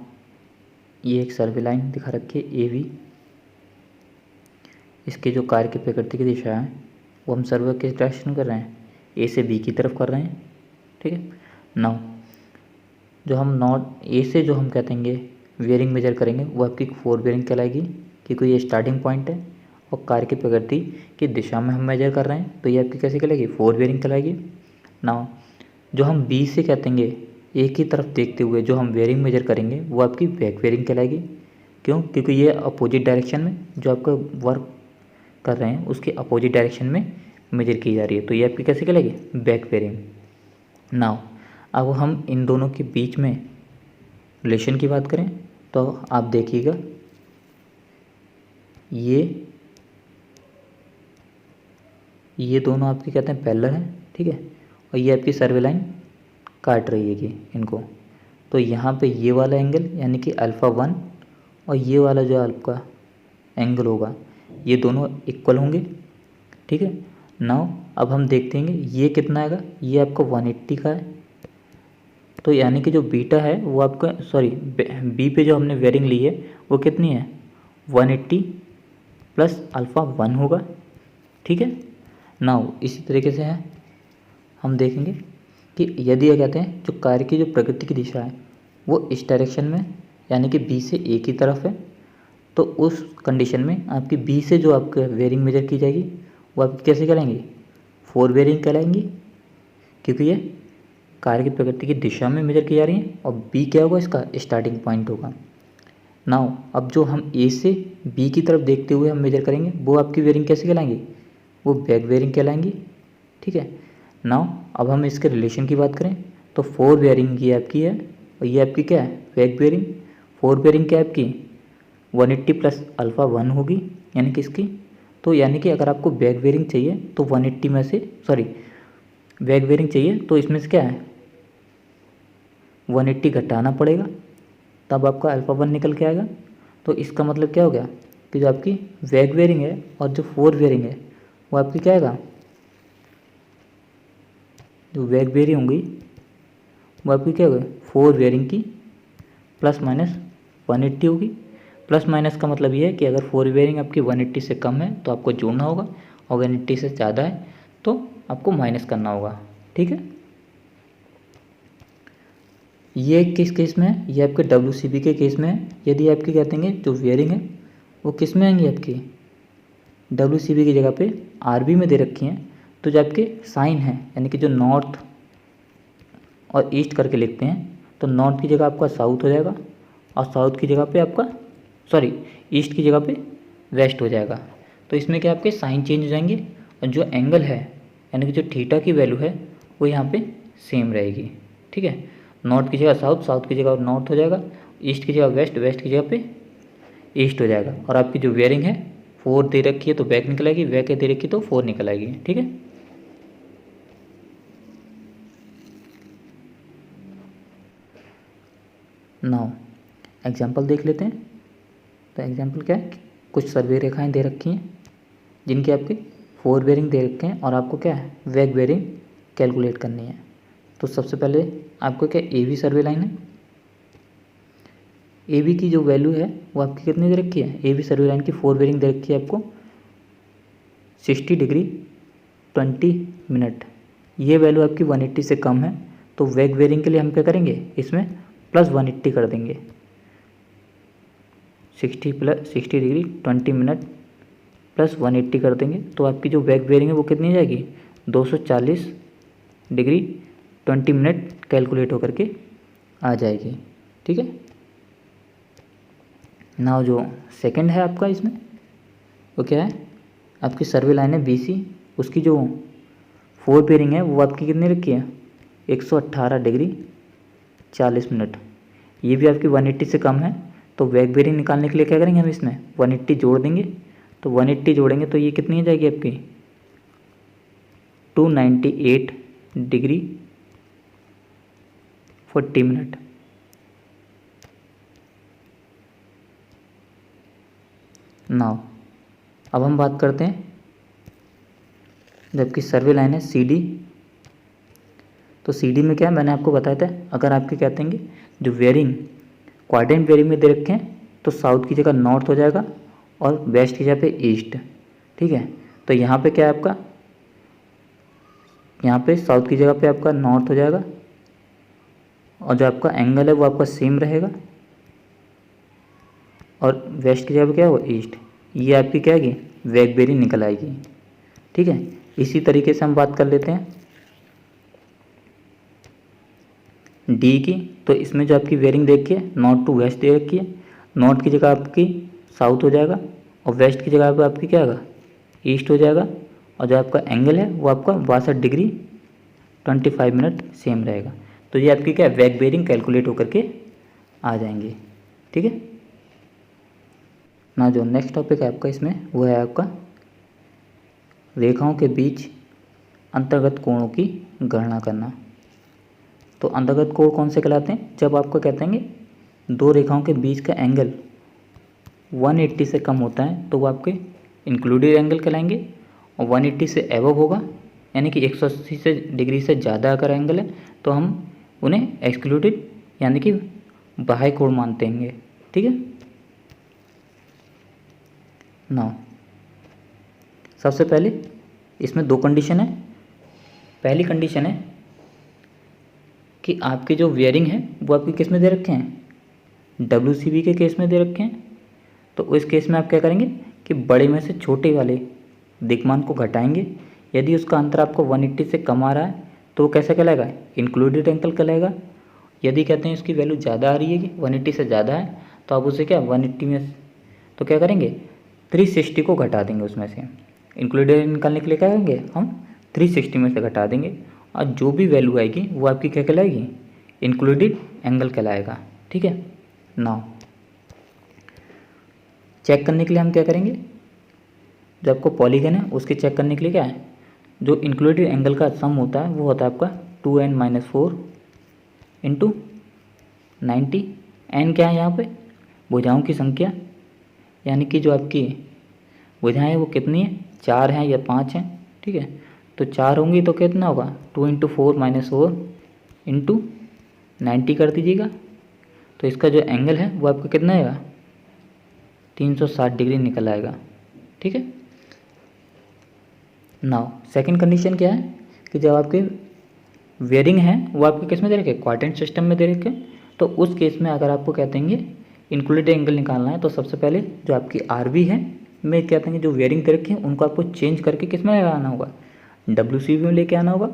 ये एक सर्वे लाइन दिखा रखी है ए बी। इसके जो कार्य की प्रकृति की दिशा है वो हम सर्वे किस डायरेक्शन कर रहे हैं, ए से बी की तरफ कर रहे हैं। ठीक है। नाउ जो हम नॉट ए से जो हम कहते हैं वेयरिंग मेजर करेंगे वो आपकी फोर वेयरिंग कहलाएगी, क्योंकि ये स्टार्टिंग पॉइंट है और कार्य की प्रकृति की दिशा में हम मेजर कर रहे हैं, तो ये आपकी कैसी कहलाएगी, फोर वेयरिंग कहलाएगी। नाउ जो हम बी से कहते हैं ए की तरफ देखते हुए जो हम वेयरिंग मेजर करेंगे वो आपकी बैक वेयरिंग कहलाएगी। क्यों, क्योंकि ये अपोजिट डायरेक्शन में जो आपका वर्क कर रहे हैं उसके अपोजिट डायरेक्शन में मेजर की जा रही है, तो ये आपकी कैसे कहलाएगी, बैक वेयरिंग। नाउ अब हम इन दोनों के बीच में रिलेशन की बात करें तो आप देखिएगा ये दोनों आपके कहते हैं पैरेलल हैं। ठीक है। और ये आपकी सर्वे लाइन काट रही है कि इनको, तो यहाँ पे ये वाला एंगल यानी कि अल्फ़ा 1 और ये वाला जो आपका एंगल होगा ये दोनों इक्वल होंगे। ठीक है। नाउ अब हम देखते हैं ये कितना आएगा, ये आपका 180 का है, तो यानी कि जो बीटा है वो आपका बी पे जो हमने वेयरिंग ली है वो कितनी है, 180 प्लस अल्फ़ा 1 होगा। ठीक है। नाउ इसी तरीके से है हम देखेंगे कि यदि ये कहते हैं जो कार्य की जो प्रकृति की दिशा है वो इस डायरेक्शन में यानी कि बी से ए की तरफ है, तो उस कंडीशन में आपकी बी से जो आपका वेयरिंग मेजर की जाएगी वो आपकी कैसे कहलाएंगी, फोर वेयरिंग कहलाएंगी, क्योंकि ये कार्य की प्रकृति की दिशा में मेजर की जा रही है और बी क्या होगा, इसका स्टार्टिंग पॉइंट होगा। नाउ अब जो हम ए से बी की तरफ देखते हुए हम मेजर करेंगे वो आपकी वेयरिंग कैसे कहलाएंगी, वो बैक वेयरिंग कहलाएंगी। ठीक है। नाउ अब हम इसके रिलेशन की बात करें तो फोर वेयरिंग ये आपकी है और ये आपकी क्या है, बैक वेयरिंग। फोर वेयरिंग क्या है आपकी 180 प्लस अल्फ़ा 1 होगी यानी कि इसकी, तो यानी कि अगर आपको बैक वेयरिंग चाहिए तो 180 में से बैक वेयरिंग चाहिए तो इसमें से क्या है 180 घटाना पड़ेगा, तब आपका अल्फ़ा 1 निकल के आएगा। तो इसका मतलब क्या हो गया कि जो आपकी बैक वेयरिंग है और जो फोर वेयरिंग है वो आपकी क्या आएगा, जो बैक वेयरिंग होंगी वो आपकी क्या होगी, फोर वेयरिंग की प्लस माइनस 180 होगी। प्लस माइनस का मतलब ये है कि अगर फोर वेयरिंग आपकी 180 से कम है तो आपको जोड़ना होगा और 180 से ज़्यादा है तो आपको माइनस करना होगा। ठीक है। ये किस केस में है, ये आपके WCB के केस में है। यदि आपकी कहते हैं जो वेयरिंग है वो किस में आएंगी, आपकी WCB की जगह पे RB में दे रखी हैं, तो जो आपके साइन है यानी कि जो नॉर्थ और ईस्ट करके लिखते हैं तो नॉर्थ की जगह आपका साउथ हो जाएगा और साउथ की जगह पे आपका ईस्ट की जगह पे वेस्ट हो जाएगा। तो इसमें क्या आपके साइन चेंज हो जाएंगे और जो एंगल है यानी कि जो थीटा की वैल्यू है वो यहाँ पे सेम रहेगी। ठीक है। नॉर्थ की जगह साउथ, साउथ की जगह नॉर्थ हो जाएगा, ईस्ट की जगह वेस्ट, वेस्ट की जगह पे ईस्ट हो जाएगा। और आपकी जो वेयरिंग है फोर दे रखी है तो बैक निकल आएगी, बैक दे रखी है तो फोर निकल आएगी। ठीक है। नाउ एग्जाम्पल देख लेते हैं। तो एग्जाम्पल क्या है, कुछ सर्वे रेखाएं दे रखी हैं जिनके आपके फोर बेयरिंग दे रखे हैं और आपको क्या है वेग बेयरिंग कैलकुलेट करनी है। तो सबसे पहले आपको क्या ए बी सर्वे लाइन है, ए बी की जो वैल्यू है वो आपकी कितनी दे रखी है, ए बी सर्वे लाइन की फोर बेयरिंग दे रखी है आपको 60 डिग्री 20 मिनट। ये वैल्यू आपकी 180 से कम है तो वेग बेयरिंग के लिए हम क्या करेंगे, इसमें प्लस 180 कर देंगे। 60 डिग्री 20 मिनट प्लस 180 कर देंगे तो आपकी जो वेग बेयरिंग है वो कितनी जाएगी 240 डिग्री 20 मिनट कैलकुलेट होकर के आ जाएगी। ठीक है। नाउ जो सेकंड है आपका इसमें वो क्या है, आपकी सर्वे लाइन है BC, उसकी जो फोर बेयरिंग है वो आपकी कितनी रखी है 118 डिग्री 40 मिनट। ये भी आपकी 180 से कम है तो वेग बेयरिंग निकालने के लिए क्या करेंगे हम इसमें 180 जोड़ देंगे। तो 180 जोड़ेंगे तो ये कितनी जाएगी आपकी 298 डिग्री 40 मिनट। नाउ अब हम बात करते हैं जबकि सर्वे लाइन है सी डी, तो सी डी में क्या है, मैंने आपको बताया था, अगर आपके कहते हैं जो वेयरिंग क्वाड्रेंट वेयरिंग में दे रखे हैं तो साउथ की जगह नॉर्थ हो जाएगा और वेस्ट की जगह पे ईस्ट। ठीक है, तो यहाँ पे क्या है आपका, यहाँ पे साउथ की जगह पे आपका नॉर्थ हो जाएगा और जो आपका एंगल है वो आपका सेम रहेगा और वेस्ट की जगह पे क्या है वो ईस्ट। ये आपकी क्या है, वेग बेयरिंग निकल आएगी। ठीक है, इसी तरीके से हम बात कर लेते हैं डी की। तो इसमें जो आपकी वेयरिंग देखिए नॉर्थ टू वेस्ट दे रखी है, नॉर्थ की जगह आपकी साउथ हो जाएगा और वेस्ट की जगह पे आपकी क्या होगा, ईस्ट हो जाएगा और जो आपका एंगल है वो आपका 62 डिग्री 25 मिनट सेम रहेगा। तो ये आपकी क्या है, वेग बेयरिंग कैलकुलेट होकर के आ जाएंगे। ठीक है ना, जो नेक्स्ट टॉपिक है आपका इसमें वो है आपका रेखाओं के बीच अंतर्गत कोणों की गणना करना। तो अंतर्गत कोण कौन से कहलाते हैं, जब आपको कहते हैं दो रेखाओं के बीच का एंगल 180 से कम होता है तो वो आपके इंक्लूडेड एंगल कहलाएंगे, और 180 से एबव होगा यानी कि 180 से डिग्री से ज़्यादा अगर एंगल है तो हम उन्हें एक्सक्लूडेड यानी कि बाह्य कोण मानते हैं। ठीक है नाउ सबसे पहले इसमें दो कंडीशन है। पहली कंडीशन है कि आपके जो वेयरिंग है वो आपके केस में दे रखे हैं, WCB के केस में दे रखे हैं। तो उस केस में आप क्या करेंगे कि बड़े में से छोटे वाले दिक्मान को घटाएंगे। यदि उसका अंतर आपको 180 से कम आ रहा है तो वो कैसा कहलाएगा, इंक्लूडेड एंगल कहलाएगा। यदि कहते हैं इसकी वैल्यू ज़्यादा आ रही है कि 180 से ज़्यादा है तो आप उसे क्या 180 में तो क्या करेंगे 360 को घटा देंगे, उसमें से इंक्लूडेड निकालने के लिए क्या करेंगे हम 360 में से घटा देंगे और जो भी वैल्यू आएगी वो आपकी क्या कहलाएगी, इंक्लूडेड एंगल कहलाएगा। ठीक है नाउ चेक करने के लिए हम क्या करेंगे, जो आपको पॉलीगन है उसके चेक करने के लिए क्या है, जो इंक्लूडेड एंगल का सम होता है वो होता है आपका 2n-4 इंटू 90। एन क्या है यहाँ पे, भुजाओं की संख्या, यानी कि जो आपकी भुजाएं वो कितनी है, 4 हैं या 5 हैं। ठीक है, तो 4 होंगी तो कितना होगा 2 × 4 - 4 इंटू 90 कर दीजिएगा। तो इसका जो एंगल है वो आपका कितना आएगा 360 डिग्री निकल आएगा। ठीक है नाउ सेकंड कंडीशन क्या है कि जब आपके वेयरिंग है वो आपके केस में दे रखे क्वाड्रेंट सिस्टम में दे रखे, तो उस केस में अगर आपको कहते हैं इंक्लूडेड एंगल निकालना है तो सबसे पहले जो आपकी RB है में कहते हैं जो वेयरिंग दे रखे हैं उनको आपको चेंज करके किस में लगाना होगा, WCB में लेके आना होगा।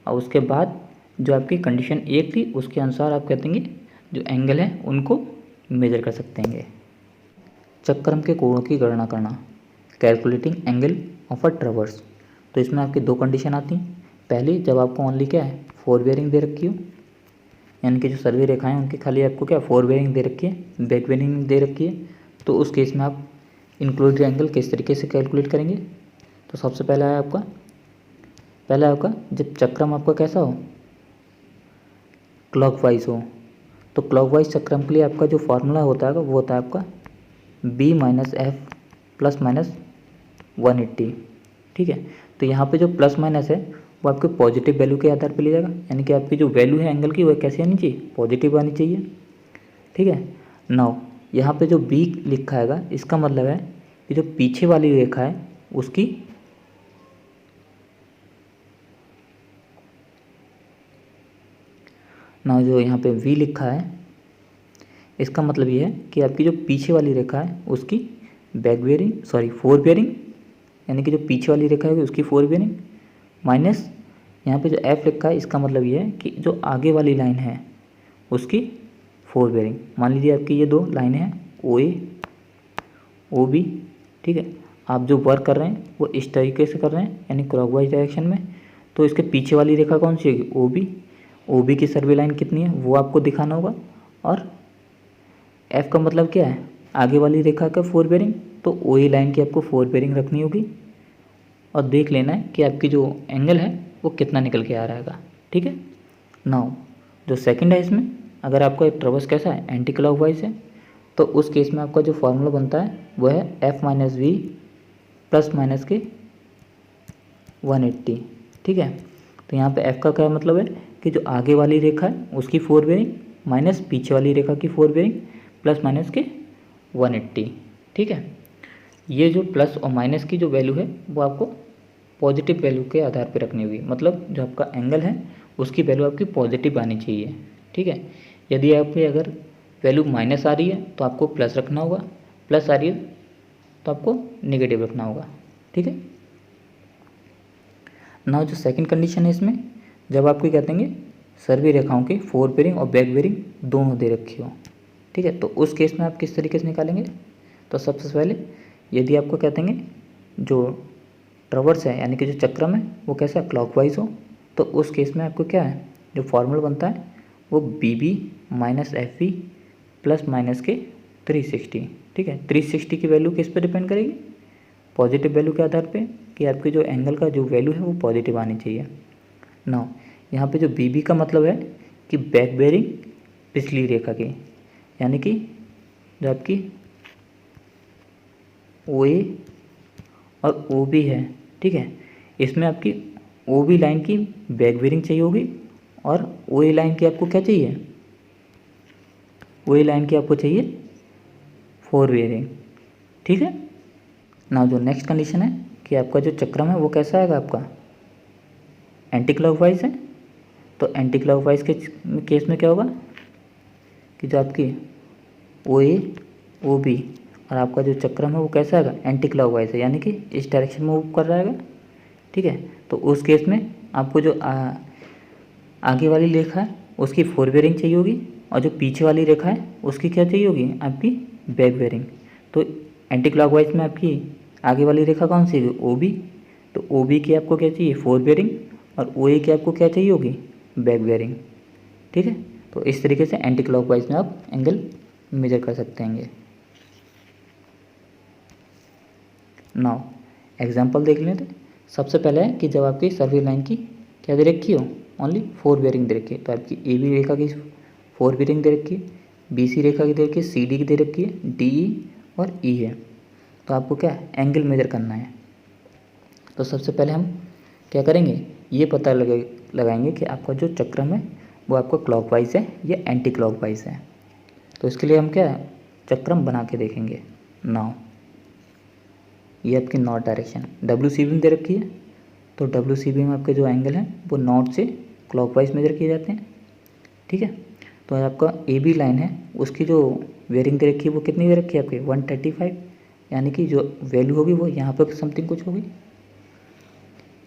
और उसके बाद जो आपकी कंडीशन 1 थी उसके अनुसार आप कहते हैं जो एंगल है उनको मेजर कर सकते हैं। चक्क्रम के कोणों की गणना करना, calculating angle of a traverse. तो इसमें आपकी दो कंडीशन आती हैं। पहली, जब आपको ओनली क्या है 4 बेयरिंग दे रखी हो, यानी कि जो सर्वे रेखाएं उनकी खाली आपको क्या 4 बेयरिंग दे रखी है, बैक बेयरिंग दे रखी है, तो उस केस में आप इंक्लूडेड एंगल किस तरीके से कैलकुलेट करेंगे। तो सबसे पहला है आपका जब चक्रम आपका कैसा हो, क्लॉकवाइज हो, तो क्लॉकवाइज चक्रम के लिए आपका जो फार्मूला होता है वो होता है आपका B - F ± 180। ठीक है, तो यहाँ पे जो प्लस माइनस है वो आपके पॉजिटिव वैल्यू के आधार पे लिया जाएगा, यानी कि आपकी जो वैल्यू है एंगल की वो कैसी आनी चाहिए, पॉजिटिव आनी चाहिए। ठीक है नाउ यहाँ पे जो B लिखा हैगा इसका मतलब है कि जो पीछे वाली रेखा है उसकी नाउ जो यहाँ पे V लिखा है इसका मतलब ये है कि आपकी जो पीछे वाली रेखा है उसकी फोर बेयरिंग, यानी कि जो पीछे वाली रेखा है उसकी 4 बेयरिंग माइनस यहाँ पे जो F लिखा है इसका मतलब ये है कि जो आगे वाली लाइन है उसकी 4 बेयरिंग। मान लीजिए आपकी ये दो लाइनें हैं OA OB। ठीक है, आप जो वर्क कर रहे हैं वो इस तरीके से कर रहे हैं यानी क्लॉकवाइज डायरेक्शन में, तो इसके पीछे वाली रेखा कौन सी होगी, OB की सर्वे लाइन कितनी है वो आपको दिखाना होगा, और F का मतलब क्या है आगे वाली रेखा का 4 बेयरिंग, तो OA लाइन की आपको 4 बेयरिंग रखनी होगी और देख लेना है कि आपकी जो एंगल है वो कितना निकल के आ रहा है। ठीक है नाउ जो सेकंड है इसमें, अगर आपका एक ट्रैवर्स कैसा है एंटी क्लॉकवाइज है, तो उस केस में आपका जो फार्मूला बनता है वो है f minus V plus minus के 180। ठीक है, तो यहाँ पे f का क्या मतलब है कि जो आगे वाली रेखा है उसकी 4 बेरिंग माइनस पीछे वाली रेखा की 4 बेरिंग प्लस माइनस के 180। ठीक है, ये जो प्लस और माइनस की जो वैल्यू है वो आपको पॉजिटिव वैल्यू के आधार पर रखनी होगी, मतलब जो आपका एंगल है उसकी वैल्यू आपकी पॉजिटिव आनी चाहिए। ठीक है, यदि आपकी अगर वैल्यू माइनस आ रही है तो आपको प्लस रखना होगा, प्लस आ रही है तो आपको नेगेटिव रखना होगा। ठीक है, नाउ जो सेकंड कंडीशन है इसमें, जब आपको कहते हैं सर्वी रेखाओं के 4 बेरिंग और बैक बेरिंग दोनों दे रखी हो। ठीक है, तो उस केस में आप किस तरीके से निकालेंगे? तो सबसे पहले यदि आपको कहते हैं जो ट्रवर्स है यानी कि जो चक्रम है वो कैसा क्लॉकवाइज हो, तो उस केस में आपको क्या है जो फॉर्मूला बनता है वो B B minus F V plus minus के 360। ठीक है, 360 की वैल्यू किस पे डिपेंड करेगी? पॉजिटिव वैल्यू के आधार पे कि आपके जो एंगल का जो वैल्यू है वो पॉजिटिव आनी चाहिए। नाउ यहाँ पे जो बी बी का मतलब है कि बैक बेरिंग पिछली रेखा की, यानी कि जो आपकी ओ ए और ओ बी है। ठीक है, इसमें आपकी ओ बी लाइन की बैक बेरिंग चाहिए होगी और ओ ए लाइन की आपको क्या चाहिए? ओ ए लाइन की आपको चाहिए 4 बेरिंग। ठीक है, ना जो नेक्स्ट कंडीशन है कि आपका जो चक्रम है वो कैसा आएगा? आपका एंटी क्लॉकवाइज है। तो एंटी क्लॉकवाइज के केस में क्या होगा कि जो आपकी ओ ए ओ बी और आपका जो चक्रम है वो कैसा आएगा? एंटी क्लॉकवाइज है, यानी कि इस डायरेक्शन में मूव कर रहा है। ठीक है, तो उस केस में आपको जो आगे वाली रेखा है उसकी 4 बेरिंग चाहिए होगी और जो पीछे वाली रेखा है उसकी क्या चाहिए होगी? आपकी बैक बेरिंग। तो एंटी क्लॉकवाइज में आपकी आगे वाली रेखा कौन सी है? O B. तो ओ बी की आपको क्या चाहिए? 4 बेरिंग और ओ ए की आपको क्या चाहिए होगी? Back bearing. ठीक है, तो इस तरीके से एंटी क्लॉकवाइज में आप एंगल मेजर कर सकते हैं। नाउ एग्जांपल देख लेते हैं। सबसे पहले है कि जब आपकी सर्वे लाइन की क्या दे रखी हो? ओनली 4 बेरिंग दे रखी है। तो आपकी ए बी रेखा की 4 बेरिंग दे रखी है, बी सी रेखा की दे रखी है, सी डी की दे रखी है, डी ई और ई है। तो आपको क्या एंगल मेजर करना है। तो सबसे पहले हम क्या करेंगे, ये पता लगाएंगे कि आपका जो चक्रम है वो आपका क्लॉकवाइज है या एंटी क्लॉकवाइज है। तो इसके लिए हम क्या चक्रम बना के देखेंगे। नाउ ये आपकी north direction W C B में दे रखी है। तो डब्ल्यू सी बी में आपके जो एंगल हैं वो नॉर्थ से क्लॉकवाइज मेजर किए जाते हैं। ठीक है, तो आपका ए बी लाइन है उसकी जो वेरिंग दे रखी है वो कितनी दे रखी है? आपकी 135, यानी कि जो वैल्यू होगी वो यहाँ पर समथिंग कुछ होगी।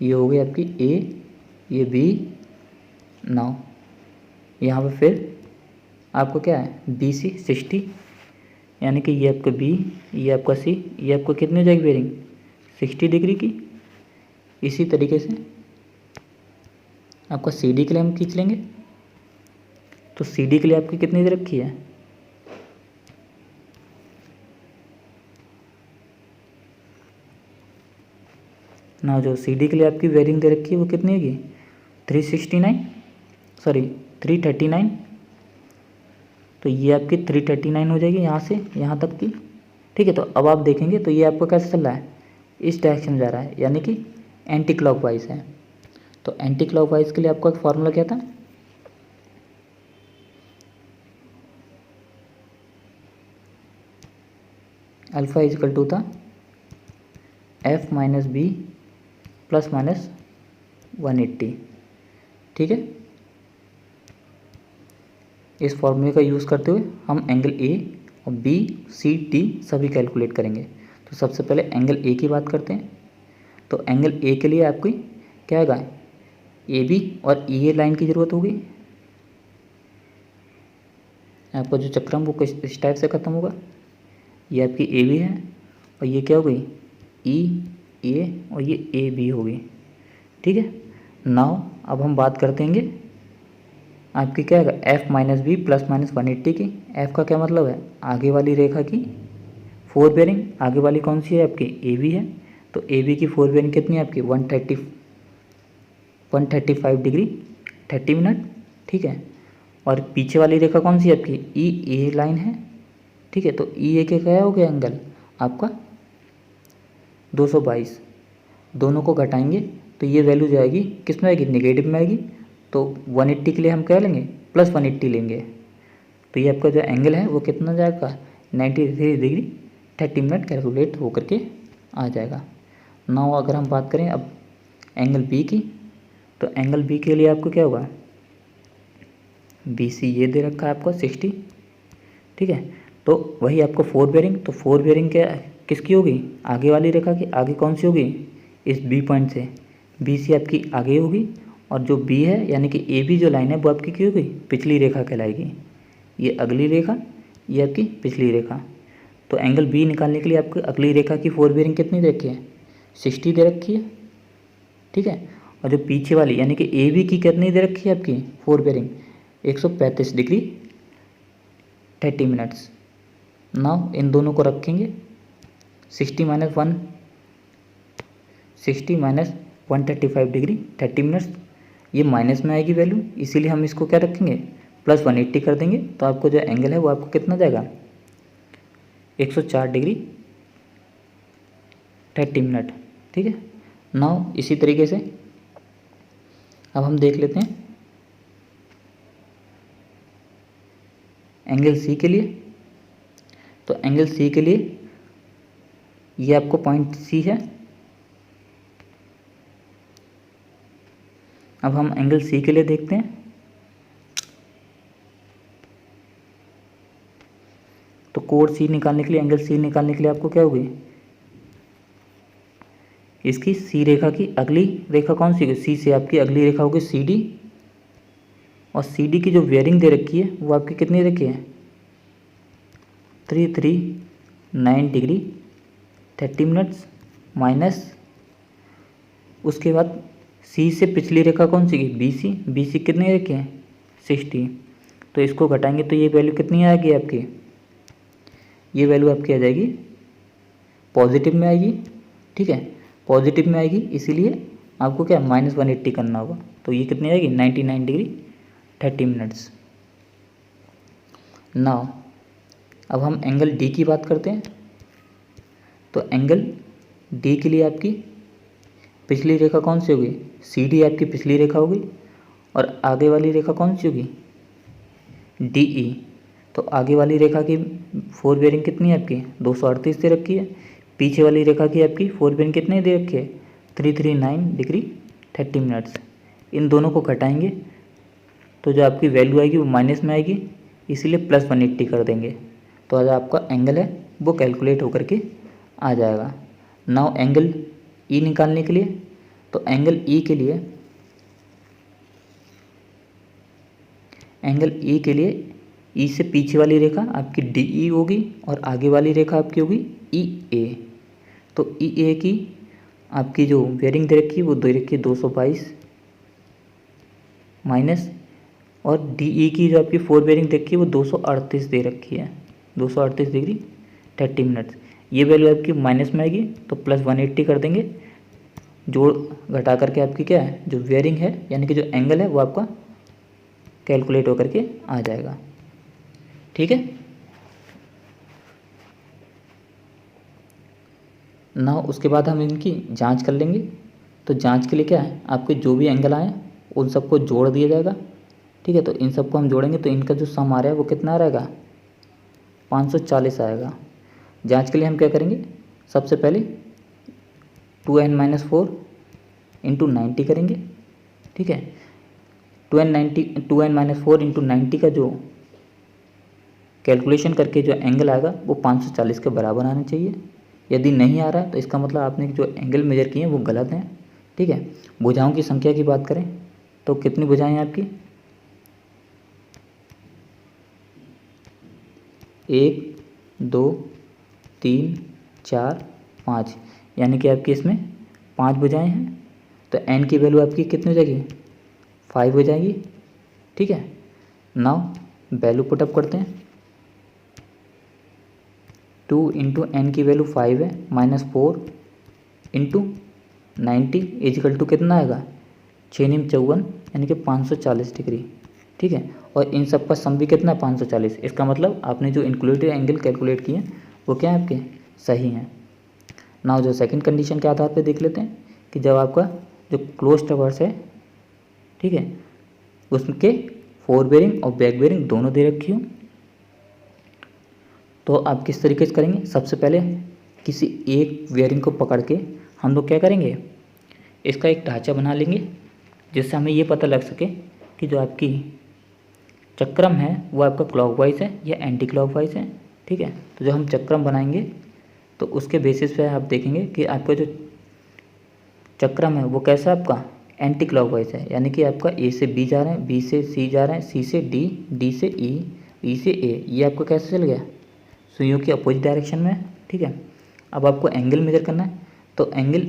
ये हो गई आपकी ए, ये बी। नाउ यहाँ पर फिर आपको क्या है? बी सी 60, यानी कि ये आपका बी, ये आपका सी, ये आपको कितनी हो जाएगी बेरिंग? 60 डिग्री की। इसी तरीके से आपका सी डी के लिए हम खींच लेंगे। तो सी डी के लिए आपकी कितनी दे रखी है? ना जो सी डी के लिए आपकी वेरिंग दे रखी है वो कितनी होगी? 369, सॉरी 339। तो ये आपकी 339 हो जाएगी यहाँ से यहाँ तक की। ठीक है, तो अब आप देखेंगे तो ये आपका कैसे चल रहा है? इस डायरेक्शन में जा रहा है, यानी कि एंटी क्लॉकवाइज है। तो एंटी क्लॉकवाइज के लिए आपका फॉर्मूला क्या था? अल्फा इजकल टू था F minus B plus minus 180। ठीक है, इस फॉर्मूले का यूज़ करते हुए हम एंगल ए और बी सी डी सभी कैलकुलेट करेंगे। तो सबसे पहले एंगल ए की बात करते हैं। तो एंगल ए के लिए आपकी क्या आएगा? ए बी और ई ए लाइन की ज़रूरत होगी। आपका जो चक्रम वो किस इस टाइप से ख़त्म होगा। ये आपकी ए बी है और ये क्या हो गई? ई ए और ये ए बी हो गई। ठीक है, नाउ अब हम बात करते हैं आपकी क्या है? F minus B plus minus 180 की। एफ का क्या मतलब है? आगे वाली रेखा की 4 बेरिंग। आगे वाली कौन सी है? आपकी ए बी है। तो ए बी की 4 बेरिंग कितनी है आपकी? 135 डिग्री 30 मिनट। ठीक है, और पीछे वाली रेखा कौन सी है आपकी? ई ए लाइन है। ठीक है। तो ई ए के क्या हो गया एंगल आपका 222, दोनों को घटाएंगे तो ये वैल्यू जाएगी किस में आएगी, नेगेटिव में आएगी। तो 180 के लिए हम क्या लेंगे, प्लस 180 लेंगे। तो ये आपका जो एंगल है वो कितना जाएगा, 93 डिग्री 30 मिनट कैलकुलेट होकर के आ जाएगा। नाउ अगर हम बात करें अब एंगल बी की, तो एंगल बी के लिए आपको क्या होगा, बी सी ये दे रखा है आपको 60, ठीक है। तो वही आपको फोर बेरिंग, तो फोर बेरिंग क्या किसकी होगी, आगे वाली रेखा की, आगे कौन सी होगी, इस बी पॉइंट से बी सी आपकी आगे होगी, और जो बी है यानी कि ए बी जो लाइन है वो आपकी क्या होगी, पिछली रेखा कहलाएगी। ये अगली रेखा, ये आपकी पिछली रेखा। तो एंगल बी निकालने के लिए आपको अगली रेखा की फोर बेरिंग कितनी दे रखी है, 60 दे रखी है, ठीक है। और जो पीछे वाली यानी कि ए बी की कितनी दे रखी है आपकी fore bearing, 135 degree 30 minutes. Now इन दोनों को रखेंगे 60 माइनस 135 डिग्री 30 मिनट्स, ये माइनस में आएगी वैल्यू, इसीलिए हम इसको क्या रखेंगे, प्लस 180 कर देंगे। तो आपको जो एंगल है वो आपको कितना जाएगा, 104 डिग्री 30 मिनट, ठीक है। नाउ इसी तरीके से अब हम देख लेते हैं एंगल सी के लिए। तो एंगल सी के लिए ये आपको पॉइंट सी है। अब हम एंगल सी के लिए देखते हैं। तो कोण सी निकालने के लिए, एंगल सी निकालने के लिए आपको क्या होगी, इसकी सी रेखा की अगली रेखा कौन सी होगी, सी से आपकी अगली रेखा होगी सी डी, और सी डी की जो वेयरिंग दे रखी है वो आपकी कितनी रखी है, 339 डिग्री 30 मिनट्स, माइनस उसके बाद सी से पिछली रेखा कौन सी, बी सी, बी सी कितनी रखी है 60। तो इसको घटाएंगे तो ये वैल्यू कितनी आएगी आपकी, ये वैल्यू आपकी आ जाएगी पॉजिटिव में आएगी, ठीक है, पॉजिटिव में आएगी, इसीलिए आपको क्या माइनस 180 करना होगा। तो ये कितनी आएगी 99 डिग्री 30 मिनट्स। नाउ अब हम एंगल डी की बात करते हैं। तो एंगल डी के लिए आपकी पिछली रेखा कौन सी होगी, सी डी आपकी पिछली रेखा होगी, और आगे वाली रेखा कौन सी होगी, डी ई। तो आगे वाली रेखा की फोर बेरिंग कितनी है आपकी, 238 दे रखी है। पीछे वाली रेखा की आपकी फोर बेरिंग कितनी दे रखी है, 339 डिग्री 30 मिनट्स। इन दोनों को घटाएंगे तो जो आपकी वैल्यू आएगी वो माइनस में आएगी, इसीलिए प्लस 180 कर देंगे। तो आज आपका एंगल है वो कैलकुलेट होकर के आ जाएगा। नाउ एंगल ई निकालने के लिए, तो एंगल ई के लिए, एंगल ई के लिए ई से पीछे वाली रेखा आपकी डी ई होगी, और आगे वाली रेखा आपकी होगी ई ए। तो ई ए की आपकी जो बेयरिंग दे रखी है वो दे रखी है 222, माइनस, और डी ई की जो आपकी फोर बेयरिंग दे रखी है वो 238 दे रखी है, 238 डिग्री 30 मिनट्स। ये वैल्यू आपकी माइनस में आएगी तो प्लस 180 कर देंगे, जोड़ घटा करके आपकी क्या है जो वेयरिंग है यानी कि जो एंगल है वो आपका कैलकुलेट होकर के आ जाएगा, ठीक है। ना उसके बाद हम इनकी जांच कर लेंगे। तो जांच के लिए क्या है, आपके जो भी एंगल आए उन सबको जोड़ दिया जाएगा, ठीक है। तो इन सबको हम जोड़ेंगे तो इनका जो सम आ रहा है वो कितना रहेगा, 540 आएगा। जांच के लिए हम क्या करेंगे, सबसे पहले 2n-4 इंटू 90 करेंगे, ठीक है। 2n-4 इंटू 90 का जो कैलकुलेशन करके जो एंगल आएगा वो 540 के बराबर आना चाहिए। यदि नहीं आ रहा है तो इसका मतलब आपने जो एंगल मेजर किए हैं वो गलत हैं, ठीक है। भुजाओं की संख्या की बात करें तो कितनी भुजाएं हैं आपकी, 1 2 3 4 5, यानी कि आपकी इसमें 5 भुजाएं हैं। तो n की वैल्यू आपकी कितनी हो जाएगी, 5 हो जाएगी, ठीक है। नाउ वैल्यू पुटअप करते हैं। 2 इंटू एन की वैल्यू 5 है, -4 इंटू 90 इजिकल टू कितना आएगा, 6 × 54 यानी कि 540 डिग्री, ठीक है। और इन सब का सम भी कितना है 540। इसका मतलब आपने जो इंक्लूडेड एंगल कैलकुलेट किए वो क्या है आपके सही हैं। नाउ जो सेकंड कंडीशन के आधार पे देख लेते हैं कि जब आपका जो क्लोज ट्रैवर्स है, ठीक है, उसके फोर बेरिंग और बैक बेरिंग दोनों दे रखी हो, तो आप किस तरीके से करेंगे। सबसे पहले किसी एक बेरिंग को पकड़ के हम लोग क्या करेंगे, इसका एक ढांचा बना लेंगे जिससे हमें ये पता लग सके कि जो आपकी चक्रम है वो आपका क्लॉकवाइज है या एंटी क्लॉकवाइज है, ठीक है। तो जब हम चक्रम बनाएंगे तो उसके बेसिस पे आप देखेंगे कि आपका जो चक्रम है वो कैसा आपका एंटी क्लॉकवाइज है, यानी कि आपका ए से बी जा रहे हैं, बी से सी जा रहे हैं, सी से डी, डी से ई, ई से ए, ये आपका कैसे चल गया सुइयों की अपोजिट डायरेक्शन में, ठीक है। अब आपको एंगल मेजर करना है, तो एंगल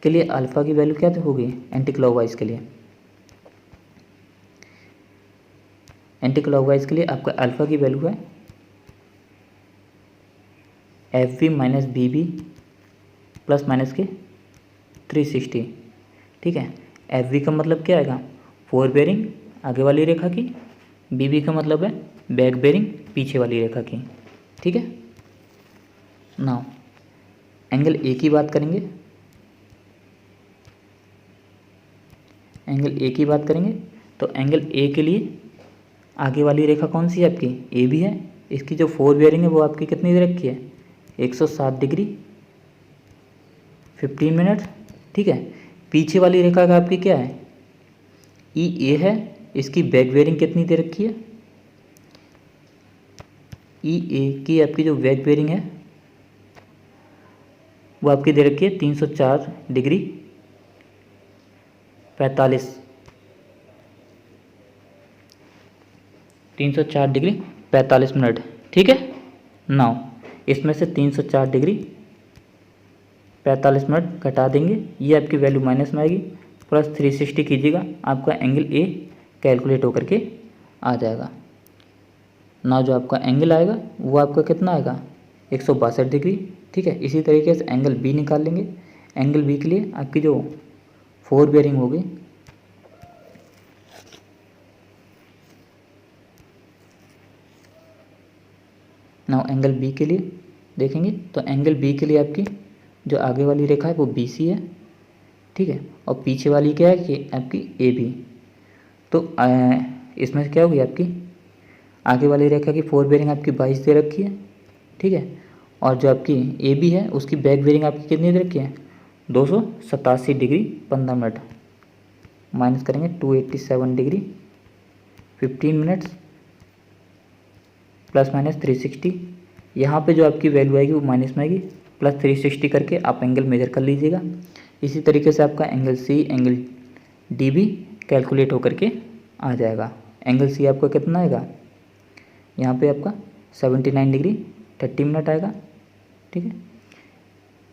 के लिए अल्फ़ा की वैल्यू क्या होगी एंटी क्लॉकवाइज के लिए। एंटी क्लॉकवाइज के लिए आपका अल्फ़ा की वैल्यू है F B minus B B plus minus के 360, ठीक है। एफ बी का मतलब क्या आएगा फोर बेरिंग आगे वाली रेखा की, बी बी का मतलब है बैक बेरिंग पीछे वाली रेखा की, ठीक है। नाउ एंगल ए की बात करेंगे, एंगल ए की बात करेंगे तो एंगल ए के लिए आगे वाली रेखा कौन सी है आपकी ए भी है, इसकी जो फोर बेरिंग है वो आपकी कितनी दे रखी है 160 डिग्री 15 मिनट, ठीक है। पीछे वाली रेखा का आपकी क्या है ई ए है, इसकी बैक बेरिंग कितनी दे रखी है ई ए की आपकी जो बैक बेरिंग है वो आपकी दे रखी है 304 डिग्री 45 304 डिग्री 45 मिनट, ठीक है। नाउ इसमें से 304 डिग्री 45 मिनट घटा देंगे, ये आपकी वैल्यू माइनस में आएगी, प्लस 360 कीजिएगा, आपका एंगल ए कैलकुलेट होकर के आ जाएगा। ना जो आपका एंगल आएगा वो आपका कितना आएगा 162 डिग्री, ठीक है। इसी तरीके से एंगल बी निकाल लेंगे। एंगल बी के लिए आपकी जो फोर बेरिंग होगी नाउ एंगल बी के लिए देखेंगे तो एंगल बी के लिए आपकी जो आगे वाली रेखा है वो बी सी है, ठीक है, और पीछे वाली क्या है कि आपकी ए बी। तो इसमें से क्या होगी आपकी आगे वाली रेखा की फोर बेरिंग आपकी 22 दे रखी है, ठीक है, और जो आपकी ए बी है उसकी बैक बेरिंग आपकी कितनी दे रखी है 287 डिग्री 15 मिनट, माइनस करेंगे 287 डिग्री 15 मिनट्स प्लस माइनस 360, यहाँ पे जो आपकी वैल्यू आएगी वो माइनस में आएगी, प्लस 360 करके आप एंगल मेजर कर लीजिएगा। इसी तरीके से आपका एंगल सी एंगल डी भी कैलकुलेट होकर के आ जाएगा। एंगल सी आपका कितना आएगा यहाँ पे आपका 79 डिग्री 30 मिनट आएगा, ठीक है।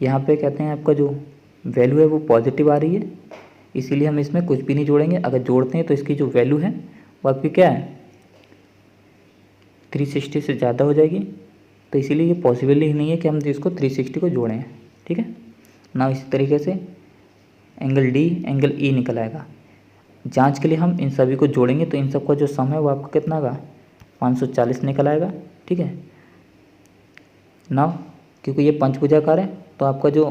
यहाँ पे कहते हैं आपका जो वैल्यू है वो पॉजिटिव आ रही है, इसीलिए हम इसमें कुछ भी नहीं जोड़ेंगे। अगर जोड़ते हैं तो इसकी जो वैल्यू है वो आपकी क्या है 360 से ज़्यादा हो जाएगी, तो इसीलिए ये पॉसिबल ही नहीं है कि हम इसको 360 को जोड़ें, ठीक है ना। इसी तरीके से एंगल डी एंगल ई निकल आएगा। जांच के लिए हम इन सभी को जोड़ेंगे तो इन सब का जो सम है वो आपका कितना होगा 540 निकल आएगा, ठीक है ना। क्योंकि ये पंचभुजाकार है तो आपका जो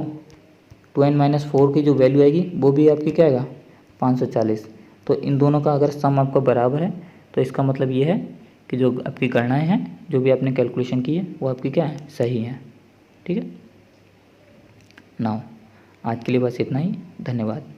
2n-4 की जो वैल्यू आएगी वो भी आपकी क्या आएगा 540। तो इन दोनों का अगर सम आपका बराबर है तो इसका मतलब ये है कि जो आपकी गणनाएं हैं जो भी आपने कैलकुलेशन की है वो आपकी क्या है सही है, ठीक है। नाउ आज के लिए बस इतना ही, धन्यवाद।